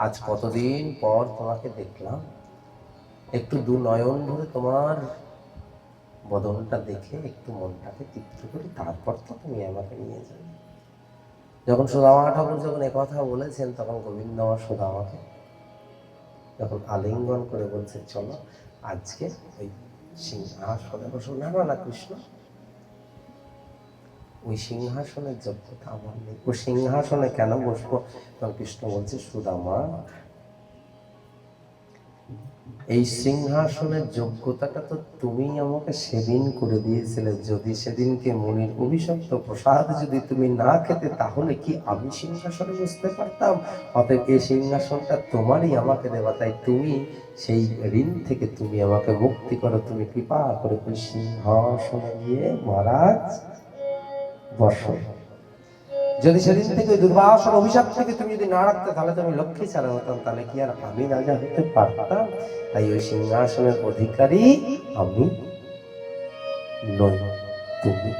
আজ কতদিন পর তোমাকে দেখলাম, একটু দু নয়ন ভরে তোমার বদনটা দেখে একটু মনটাকে তৃপ্ত করি, তারপর তো তুমি আমাকে নিয়ে যাবে। যখন সুদামা ঠাকুর যখন একথা বলেছেন, তখন গোবিন্দ আমার সুদামাকে যখন আলিঙ্গন করে বলছে, চলো আজকে ওই সিংহাসনে বসো। না না কৃষ্ণ, ওই সিংহাসনের যোগ্যতা আমার নেই, ওই সিংহাসনে কেন বসবো? তখন কৃষ্ণ বলছে, সুদামা, এই সিংহাসনের যোগ্যতাটা তো তুমি আমাকে সেদিন করে দিয়েছিলে। যদি সেদিনকে মুনির অভিশপ্ত প্রসাদ যদি তুমি না খেতে, তাহলে কি আমি সিংহাসনে বসতে পারতাম? অতএব এই সিংহাসনটা তোমারই আমাকে দেওয়া, তাই তুমি সেই ঋণ থেকে তুমি আমাকে মুক্তি করো, তুমি কৃপা করে ওই সিংহাসনে গিয়ে মহারাজ বসো। যদি সেদিন থেকে ওই দুর্বাসর অভিশাপ থেকে তুমি যদি না রাখতে, তাহলে তুমি লক্ষ্মী ছাড়া হতাম, তাহলে কি আর আমি রাজা হতে পারতাম? তাই ওই সিংহাসনের অধিকারী আমি নই, তুমি।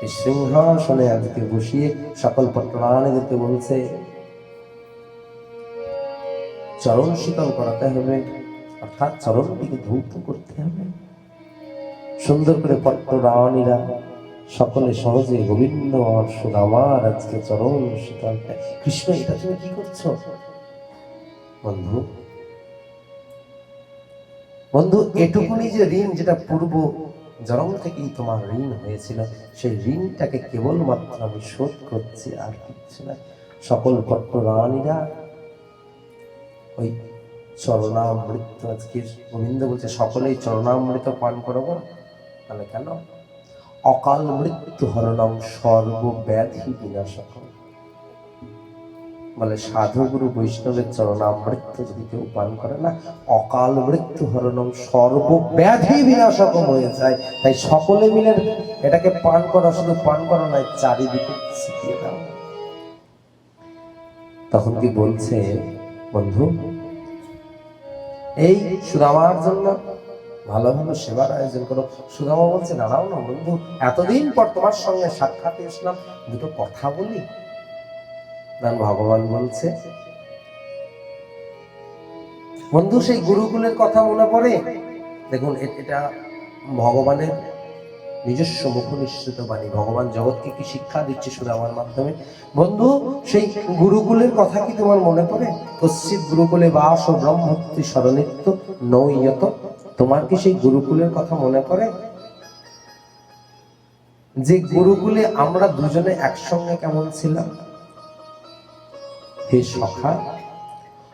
এই সিংহাসনে আজকে বসিয়ে সকল পট্টরানীদেরকে বলছে, চরণ শীতল করাতে হবে, অর্থাৎ চরণটিকে ধৌত করতে হবে। সুন্দর করে পট্টরানীরা সকলে সহজে গোবিন্দ আমার সুদামার আজকে চরণ শীতল। কৃষ্ণ, এটা তুমি কি করছো? বন্ধু বন্ধু, এটুকুনি যে ঋণ, যেটা পূর্ব জন্ম থেকেই তোমার ঋণ হয়েছিল, সেই ঋণটাকে কেবলমাত্র আমি শোধ করছি, আর কিছু না। সকল পট্টরানীরা ওই চরণামৃত, আজকে গোবিন্দ বলছে সকলেই চরণামৃত পান করবো। তাহলে কেন? অকাল মৃত্যু হরণম সর্বব্যাধি বিনাশকম। বলে সাধু গুরু বৈষ্ণবের চরণামৃত যদি কেউ পান করে না, অকাল মৃত্যু হরণম সর্বব্যাধি বিনাশকম হয়ে যায়। তাই সকলে মিলে এটাকে পান করা, শুধু পান করা নয়, চারিদিকে ছিটিয়ে দাও। তখন কি বলছে, বন্ধু এই সুদামার জন্য ভালো ভালো সেবার আয়োজন করো। সুদামা বলছে, দাঁড়াও না বন্ধু, এতদিন পর তোমার সঙ্গে সাক্ষাৎ এসলাম, দুটো কথা বলি। ভগবান বলছে, বন্ধু সেই গুরুকুলের কথা মনে পড়ে? দেখুন, এটা ভগবানের নিজস্ব মুখ নিঃসৃত বাণী। ভগবান জগৎকে কি শিক্ষা দিচ্ছে সুদামার মাধ্যমে? বন্ধু, সেই গুরুকুলের কথা কি তোমার মনে পড়ে? কশ্চিৎ গুরুকুলে বাস ও ব্রহ্মত্তি শরণিত্য নৈয়ত। তোমার কি সেই গুরুকুলের কথা মনে পড়ে? যে গুরুকুলে আমরা দুজনে একসঙ্গে কেমন ছিলাম? হে সখা,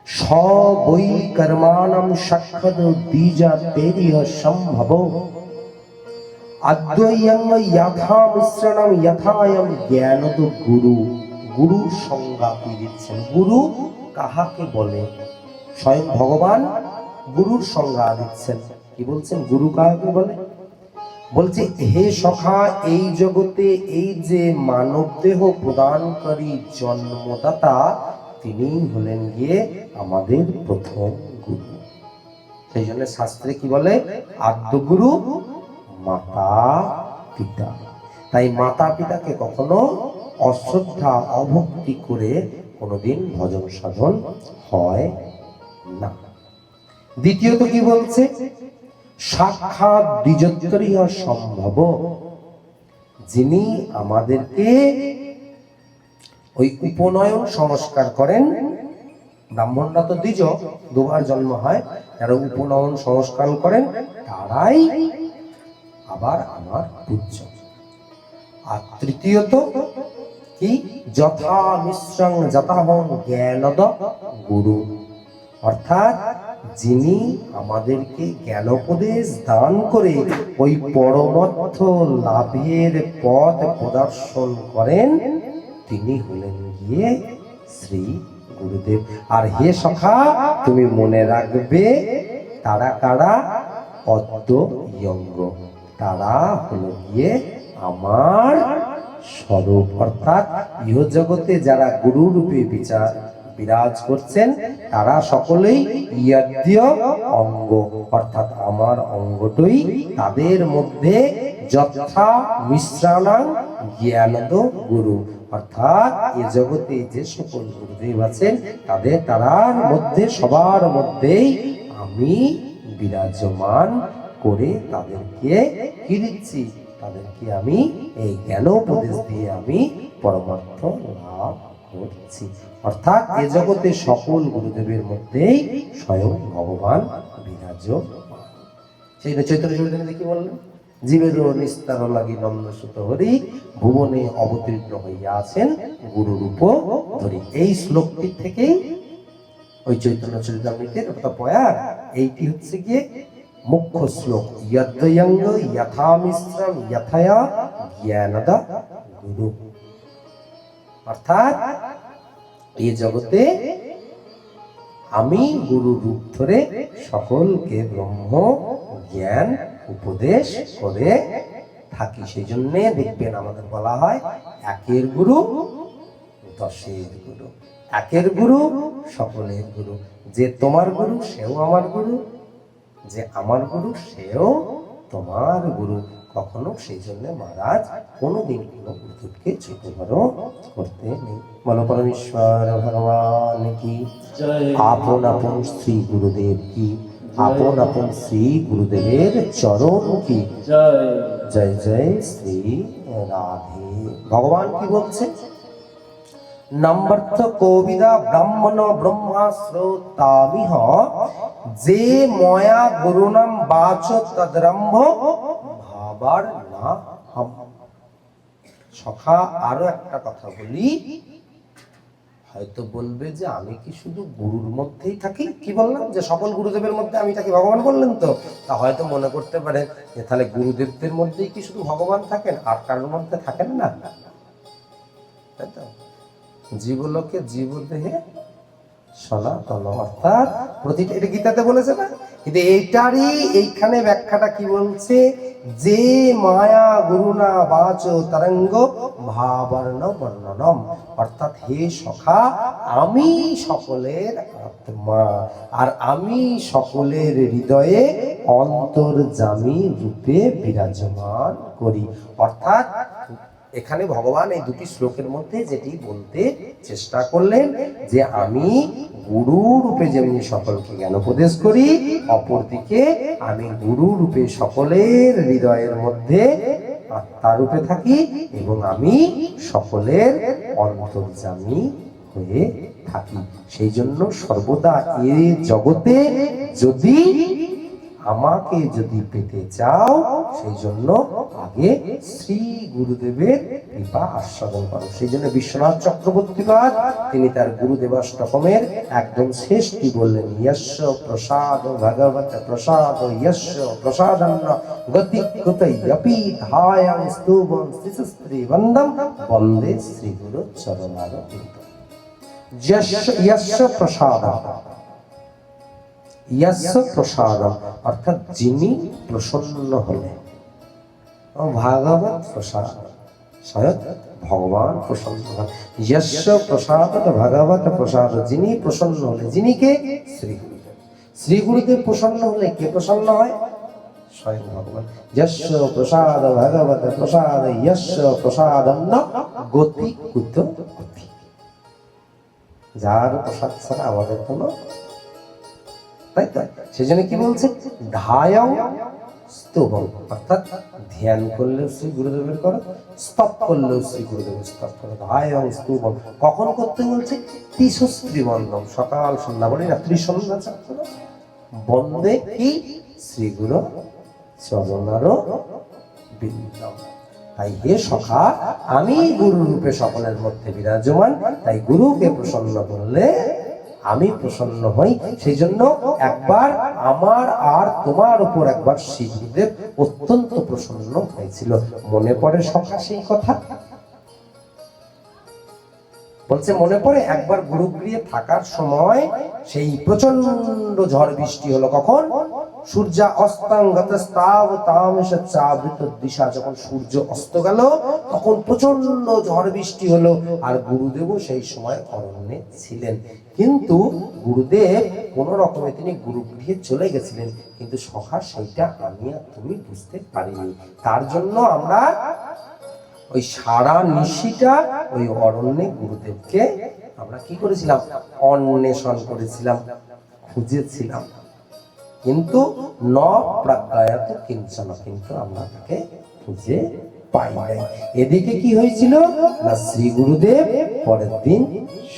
সবই কর্মাণম সাক্ষাৎ দ্বিজা তেরিহ সম্ভব আদ্বয়ং যথা মিশ্রণম যথায়ম জ্ঞানত গুরু। গুরু সংজ্ঞা কি দিচ্ছেন? গুরু কাহাকে বলে? স্বয়ং ভগবান গুরুর সংজ্ঞা দিচ্ছেন। কি বলছেন? গুরু কাহাকে বলে? বলছে, হে সখা, এই জগতে এই যে মানব দেহ প্রদানকারী জন্মদাতা, তিনি হলেন গিয়ে আমাদের প্রথম গুরু। সেই জন্য শাস্ত্রে কি বলে? আদ্য গুরু মাতা পিতা। তাই মাতা পিতাকে কখনো অশ্রদ্ধা অভক্তি করে কোনোদিন ভজন সাধন হয় না। দ্বিতীয়ত কি বলছে? সাক্ষাৎ দ্বিজোত্তরীয় সম্ভব, যিনি আমাদেরকে ওই উপনয়ন সংস্কার করেন। ব্রাহ্মণরা তো দ্বিজ, দুবার জন্ম হয়, যারা উপনয়ন সংস্কার করেন তারাই আবার আমার পূজ্য। আর তৃতীয়ত কি? যথা মিশ্রং যথাহং জ্ঞানদ গুরু, অর্থাৎ যিনি আমাদেরকে জ্ঞানোপদেশ দান করে ওই পরমার্থ লাভের পথ প্রদর্শন করেন, তিনি হলেন গিয়ে শ্রী গুরুদেব। আর হে সখা, তুমি মনে রাখবে তারা কারা? অদ্বৈয়ঙ্গ, তারা হলো গিয়ে আমার স্বরূপ। অর্থাৎ ইহ জগতে যারা গুরু রূপে বিরাজ করছেন তারা সকলেই ইয়াদ্য অঙ্গ, অর্থাৎ আমার অঙ্গটই। তাদের মধ্যে যথা মিশ্রাণাং জ্ঞানদ গুরু, অর্থাৎ এ জগতে যে সকল গুরুদেব আছেন তারার মধ্যে সবার মধ্যেই আমি বিরাজমান করে তাদেরকে কি দিচ্ছি? তাদেরকে আমি এই জ্ঞান উপদেশ দিয়ে আমি পরমার্থ লাভ করছি। অর্থাৎ এ জগতে সকল গুরুদেবের মধ্যেই স্বয়ং ভগবান বিরাজমান। সেই চৈতন্য চরিতামৃতে কি বললেন? জীবের নিস্তার লাগি নন্দসুত হরি, ভুবনে অবতীর্ণ হইয়া আছেন গুরুরূপ ধরি। এই শ্লোকটি থেকেই ওই চৈতন্য চরিতামৃতের অর্থাৎ পয়ার এইটি হচ্ছে গিয়ে মুখ্য শ্লোক। যদ্যয়ঙ্গ যথা মিশ্রম যথায়া জ্ঞানদ গুরু, অর্থাৎ এই জগতে আমি গুরু রূপ ধরে সকলকে ব্রহ্ম জ্ঞান উপদেশ করে থাকি। সেই জন্য দেখবেন আমাদের বলা হয় একের গুরু দশের গুরু, একের গুরু সকলের গুরু। যে তোমার গুরু সেও আমার গুরু, যে আমার গুরু সেও তোমার গুরু। কখনো সেই জন্য মহারাজ কোনোদিন কোনো গুরুদেবকে ছোট বড় করতে নেই। বলো পরমেশ্বর ভগবান কি, আপন আপন শ্রী গুরুদেব কি, আপন আপন শ্রী গুরুদেবের চরণ কি। জয় জয় শ্রী রাধে। ভগবান কি বলছে? নম্বর্থ কোবিদা ব্রাহ্মণ ব্রহ্মা শ্রোতামিহ, যে ময়া গুরুনাম বাচ তদ্রম্ভ ভাবার না হম। সখা আরো একটা কথা বলি, হয়তো বলবে যে আমি কি শুধু গুরুর মধ্যেই থাকি? কি বললাম যে সকল গুরুদেবের মধ্যে আমি থাকি, ভগবান বললেন তো। তা হয়তো মনে করতে পারেন যে তাহলে গুরুদেবদের মধ্যেই কি শুধু ভগবান থাকেন, আর কারোর মধ্যে থাকেন না? তাই তো, জীবলোকে জীবদেহে সনাতন, অর্থাৎ প্রতিটা, এটা গীতাতে বলেছে না? কিন্তু এইটারই এইখানে ব্যাখ্যাটা কি বলছে? যে মায়া গুরুনা বাচ তরঙ্গ ভাবর্ণ বর্ণনম, অর্থাৎ হে সখা, আমি সকলের আত্মা, আর আমি সকলের হৃদয়ে অন্তর্যামী রূপে বিরাজমান করি। অর্থাৎ এখানে ভগবান এই দুটি শ্লোকের মধ্যে যেটি বলতে চেষ্টা করলেন যে আমি গুরু রূপে যেমনি সকলকে জ্ঞান উপদেশ করি, অপরদিকে আমি গুরু রূপে সকলের হৃদয়ের মধ্যে আত্মা রূপে থাকি, এবং আমি সকলের অন্তর্যামী হয়ে থাকি। সেই জন্য সর্বদা এ জগতে যদি আমাকে যদি পেতে চাও, সেই জন্য আগে শ্রী গুরুদেবের কৃপা আস্বাদন করো। সেই জন্য বিশ্বনাথ চক্রবর্তীবাদ তিনি তার গুরুদেবাষ্টকমের একদম শেষটি বললেন, যস্য প্রসাদ ভগবত প্রসাদ যস্য প্রসাদন্ন গতি কুতয়পি ধায়াং স্তুবং শ্রীশস্ত্রী বন্দম বন্দে শ্রী গুরু চরণারবিন্দ। যস্য প্রসাদ, যস্য প্রসাদম, অর্থাৎ যিনি প্রসন্ন হলেন। ভাগবত প্রসাদ, স্বয়ং ভগবান প্রসন্ন হন। যস্য প্রসাদ ভাগবত প্রসাদ, যিনি প্রসন্ন হলে, যিনি কে? শ্রী গুরুদেব। শ্রী গুরুদেব প্রসন্ন হলে কে প্রসন্ন হয়? স্বয়ং ভগবান। যস্য প্রসাদ ভাগবত প্রসাদ যস্য প্রসাদম ন গতি কুত গতি, যার প্রসাদ ছাড়া আমাদের কোনো, তাই তো। সেই জন্য কি বলছে? ধায়ং স্তবং, অর্থাৎ ধ্যান করলেও শ্রী গুরুদেবের করো, স্তব করলেও শ্রী গুরুদেবের স্তব করো। ধায়ং স্তবং কখন করতে বলছে? ত্রিশস্ত্রী বন্দম, সকাল সন্ধ্যা বলি না, ত্রিসন্ধ্যা ছাত্র বন্দে কি শ্রী গুরু চরণার বিন্দম। তাই হে সখা, আমি গুরু রূপে সকলের মধ্যে বিরাজমান, তাই গুরুকে প্রসন্ন করলে আমি প্রসন্ন হই। সেই জন্য একবার আমার আর তোমার উপর একবার শ্রী গুরুদেব অত্যন্ত প্রসন্ন হয়েছিল। মনে পড়ে সখা সেই কথা? বলছে মনে পড়ে একবার গুরুগৃহে থাকার সময় সেই প্রচন্ড ঝড় বৃষ্টি হলো। কখন? সূর্যা অস্তাঙ্গতস্তাব তামসা চাবৃত দিশা, যখন সূর্য অস্ত গেল তখন প্রচন্ড ঝড় বৃষ্টি হলো। আর গুরুদেবও সেই সময় অরণ্যে ছিলেন। কিন্তু গুরুদেব কোন রকমে তিনি গুরুগৃহে চলে গেছিলেন, কিন্তু সখা সেইটা আমি আর তুমি বুঝতে পারিনি। তার জন্য আমরা ওই সারা নিশিটা ওই অরণ্যে গুরুদেবকে আমরা কি করেছিলাম? অন্বেষণ করেছিলাম, খুঁজেছিলাম। কিন্তু ন প্রাজ্ঞায়ত কিঞ্চন, কিন্তু আমরা তাকে খুঁজে পাই নাই। এদিকে কি হয়েছিল না, শ্রী গুরুদেব পরের দিন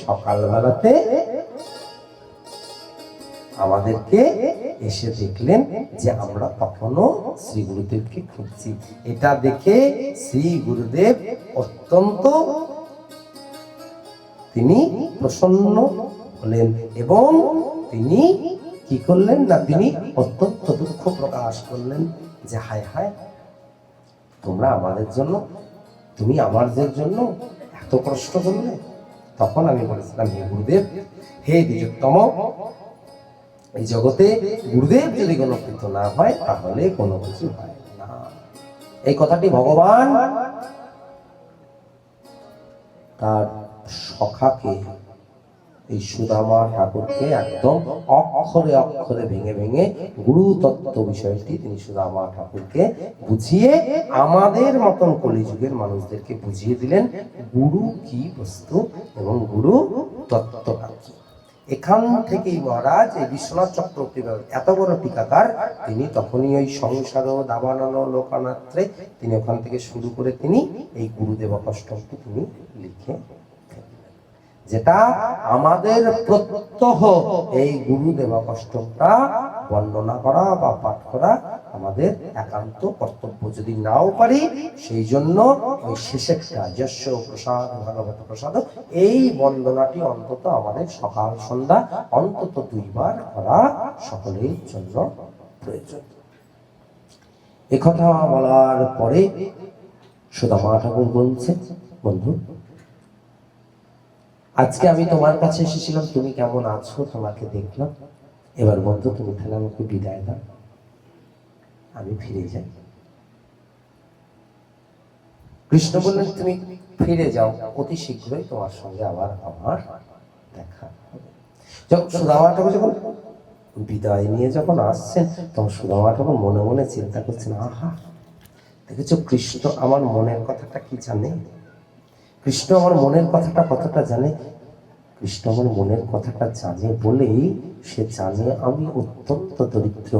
সকালবেলাতে আমাদেরকে এসে দেখলেন যে আমরা তখনও শ্রী গুরুদেবকে খুঁজছি। এটা দেখে শ্রী গুরুদেব অত্যন্ত তিনি প্রসন্ন হলেন এবং তিনি কি করলেন না, তিনি অত্যন্ত দুঃখ প্রকাশ করলেন যে হায় হায়, তোমরা আমাদের জন্য, তুমি আমাদের জন্য এত কষ্ট করলে। তখন আমি বলেছিলাম, হে গুরুদেব, হে দ্বিজোত্তম, এই জগতে গুরুদেব যদি কোনো কৃত না হয় তাহলে কোনো কিছু হয় না। এই কথাটি ভগবান তার সখাকে, এই সুদামা ঠাকুরকে একদম অক্ষরে অক্ষরে ভেঙে ভেঙে গুরু তত্ত্ব বিষয়টি তিনি সুদামা ঠাকুরকে বুঝিয়ে আমাদের মতন কলিযুগের মানুষদেরকে বুঝিয়ে দিলেন গুরু কি বস্তু এবং গুরু তত্ত্বটা কি। এখান থেকেই মহারাজ এই বিশ্বনাথ চক্রবর্তী এত বড় টিকাকার, তিনি তখনই ওই সংসার দাবানন লোকানাত্রে তিনি ওখান থেকে শুরু করে তিনি এই গুরুদেব অষ্টকটি তিনি লিখে, যেটা আমাদের প্রত্যহ এই গুরুদেব অষ্টকটা বর্ণনা করা বা পাঠ করা আমাদের একান্ত কর্তব্য। যদি নাও পারি সেই জন্য ওই শেষেরটা যশ প্রসাদ ভাগবত প্রসাদ, এই বন্দনাটি অন্তত আমাদের সকাল সন্ধ্যা অন্তত 2 বার করা সকলের জন্য প্রয়োজন। একথা বলার পরে সুদামা ঠাকুর বলছে, বন্ধু, আজকে আমি তোমার কাছে এসেছিলাম, তুমি কেমন আছো তোমাকে দেখলাম, এবার বন্ধু তুমি তাহলে আমাকে বিদায় দাও, আমি ফিরে যাই। কৃষ্ণ বললেন, তুমি ফিরে যাও, অতি শীঘ্রই তোমার সঙ্গে আবার আমার দেখা হবে। যখন সুদামা ঠাকুর যখন বিদায় নিয়ে যখন আসছেন, তখন সুদামা ঠাকুর মনে মনে চিন্তা করছেন, আহা, দেখেছো কৃষ্ণ আমার মনের কথাটা কি জানে, কৃষ্ণ আমার মনের কথাটা কতটা জানে। কৃষ্ণ আমার মনের কথাটা জানে বলেই সে জানে আমি অত্যন্ত দরিদ্র,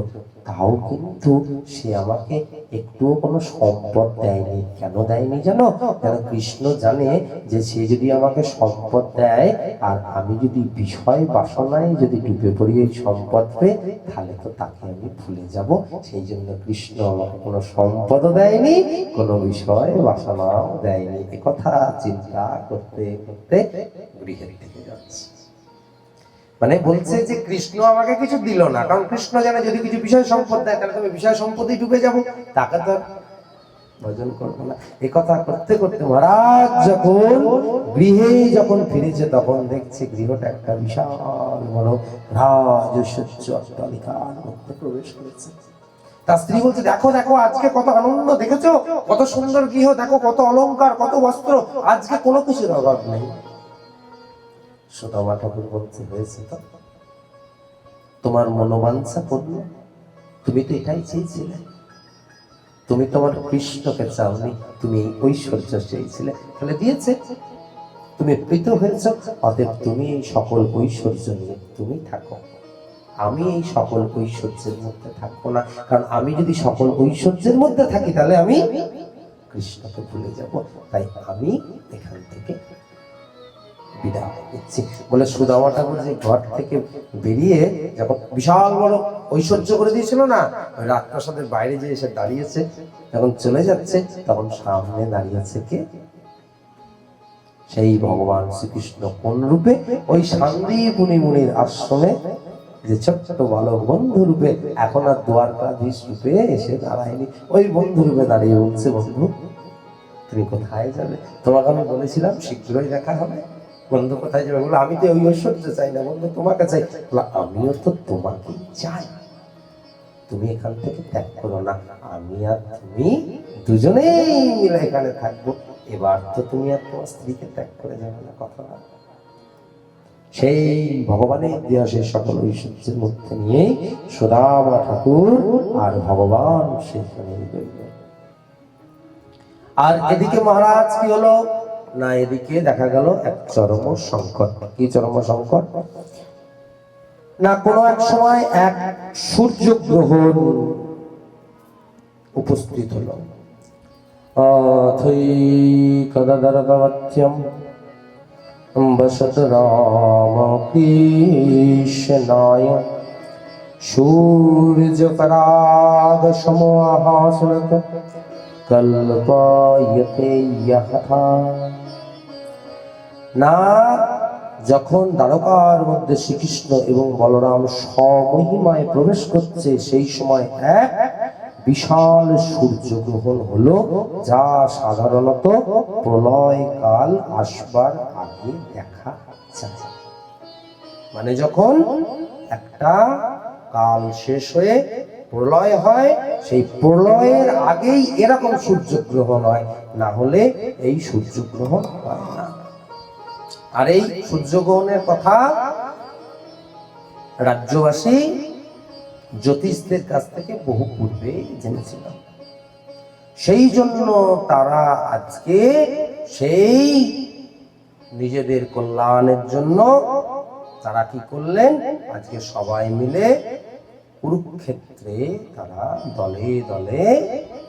তাও কিন্তু সে আমাকে একটুও কোনো সম্পদ দেয়নি। কেন দেয়নি জানো? কেন কৃষ্ণ জানে যে সে যদি আমাকে সম্পদ দেয় আর আমি যদি বিষয় বাসনায় যদি ডুবে পড়ি এই সম্পদ পেয়ে, তাহলে তো তাকে আমি ভুলে যাব। সেই জন্য কৃষ্ণ আমাকে কোনো সম্পদও দেয়নি, কোনো বিষয় বাসনাও দেয়নি। একথা চিন্তা করতে করতে গৃহের দিকে যাচ্ছে। মানে বলছে যে কৃষ্ণ আমাকে কিছু দিল না, কারণ কৃষ্ণ জানে যদি কিছু বিষয় সম্পদ দেয় তাহলে তুমি বিষয় সম্পদেই ডুবে যাবো, তাকে তো ভজন করবো না। এ কথা করতে করতে মহারাজ যখন গৃহে যখন ফিরেছে তখন দেখছে গৃহটা একটা বিশাল বড় রাজসজ্জ অট্টালিকার মধ্যে প্রবেশ করেছে। তার স্ত্রী বলছে, দেখো দেখো আজকে কত আনন্দ, দেখেছো কত সুন্দর গৃহ, দেখো কত অলংকার, কত বস্ত্র, আজকে কোনো কিছুর অভাব নেই। সুদামা ঠাকুর বলতে হয়েছে তো, তোমার মনোবাঞ্ছা পূর্ণ, তুমি তো এটাই চেয়েছিলে, তুমি তোমার কৃষ্ণকে চাওনি, তুমি ঐশ্বর্য চেয়েছিলে, তাহলে দিয়েছে, তুমি প্রীত হয়েছ, অতএব তুমি এই সকল ঐশ্বর্য নিয়ে তুমি থাকো, আমি এই সকল ঐশ্বর্যের মধ্যে থাকবো না। কারণ আমি যদি সকল ঐশ্বর্যের মধ্যে থাকি তাহলে আমি কৃষ্ণকে ভুলে যাব, তাই আমি এখান থেকে বিদায় নিচ্ছি বলে সুদামা ঠাকুর যে ঘর থেকে বেরিয়ে যখন বিশাল বড় ঐশ্বর্য করে দিয়েছিল না, রাজপ্রাসাদের বাইরে যে এসে দাঁড়িয়েছে, যখন চলে যাচ্ছে তখন সামনে দাঁড়িয়েছে কে? সেই ভগবান শ্রীকৃষ্ণ কোন রূপে? ওই শান্তিপুনি মুনির আশ্রমে যে ছোট্ট বালক বন্ধু রূপে, এখন আর দ্বারকাধীশ রূপে এসে দাঁড়ায়নি, ওই বন্ধু রূপে দাঁড়িয়ে বলছে, বন্ধু তুমি কোথায় যাবে? তোমাকে আমি বলেছিলাম শীঘ্রই দেখা হবে। বন্ধু কোথায় যাবে? বলো আমি তো ওই ঐশ্বর্য চাই না বন্ধু, তোমাকে চাই। আমিও তো তোমাকে চাই, তুমি এখান থেকে ত্যাগ করো না, আমি আর তুমি দুজনেই মিলে এখানে থাকবো। এবার তো তুমি আর তোমার স্ত্রীকে ত্যাগ করে যাবে না, কথা না। সেই ভগবানের ইতিহাসের সকল ঐশ্বর্যের মধ্যে নিয়ে সুদামা ঠাকুর আর ভগবান সেখানে রইল। আর এদিকে মহারাজ কি হলো না, এদিকে দেখা গেল এক চরম সংকট। কি চরম সংকট না, কোনো এক সময় এক সূর্যগ্রহণ উপস্থিত হলো। অথৈ কদদরদবত্যম বসত রাম কৃষ্ণায় সূর্যপরাগ সমহাসনত কল্পয়তে ইহা। না, যখন দ্বারকার মধ্যে শ্রীকৃষ্ণ এবং বলরাম স্বমহিমায় প্রবেশ করছে, সেই সময় এক বিশাল সূর্যগ্রহণ হলো, যা সাধারণত প্রলয়কাল আসবার আগে দেখা যায়। মানে যখন একটা কাল শেষ হয়ে প্রলয় হয়, সেই প্রলয়ের আগেই এরকম সূর্যগ্রহণ হয়, না হলে এই সূর্যগ্রহণ হয় না। আর এই সূর্যগ্রহণের কথা রাজ্যবাসী জ্যোতিষদের কাছ থেকে বহু পূর্বে জেনেছিল। সেই জন্য তারা আজকে সেই নিজেদের কল্যাণের জন্য তারা কি করলেন, আজকে সবাই মিলে কুরুক্ষেত্রে তারা দলে দলে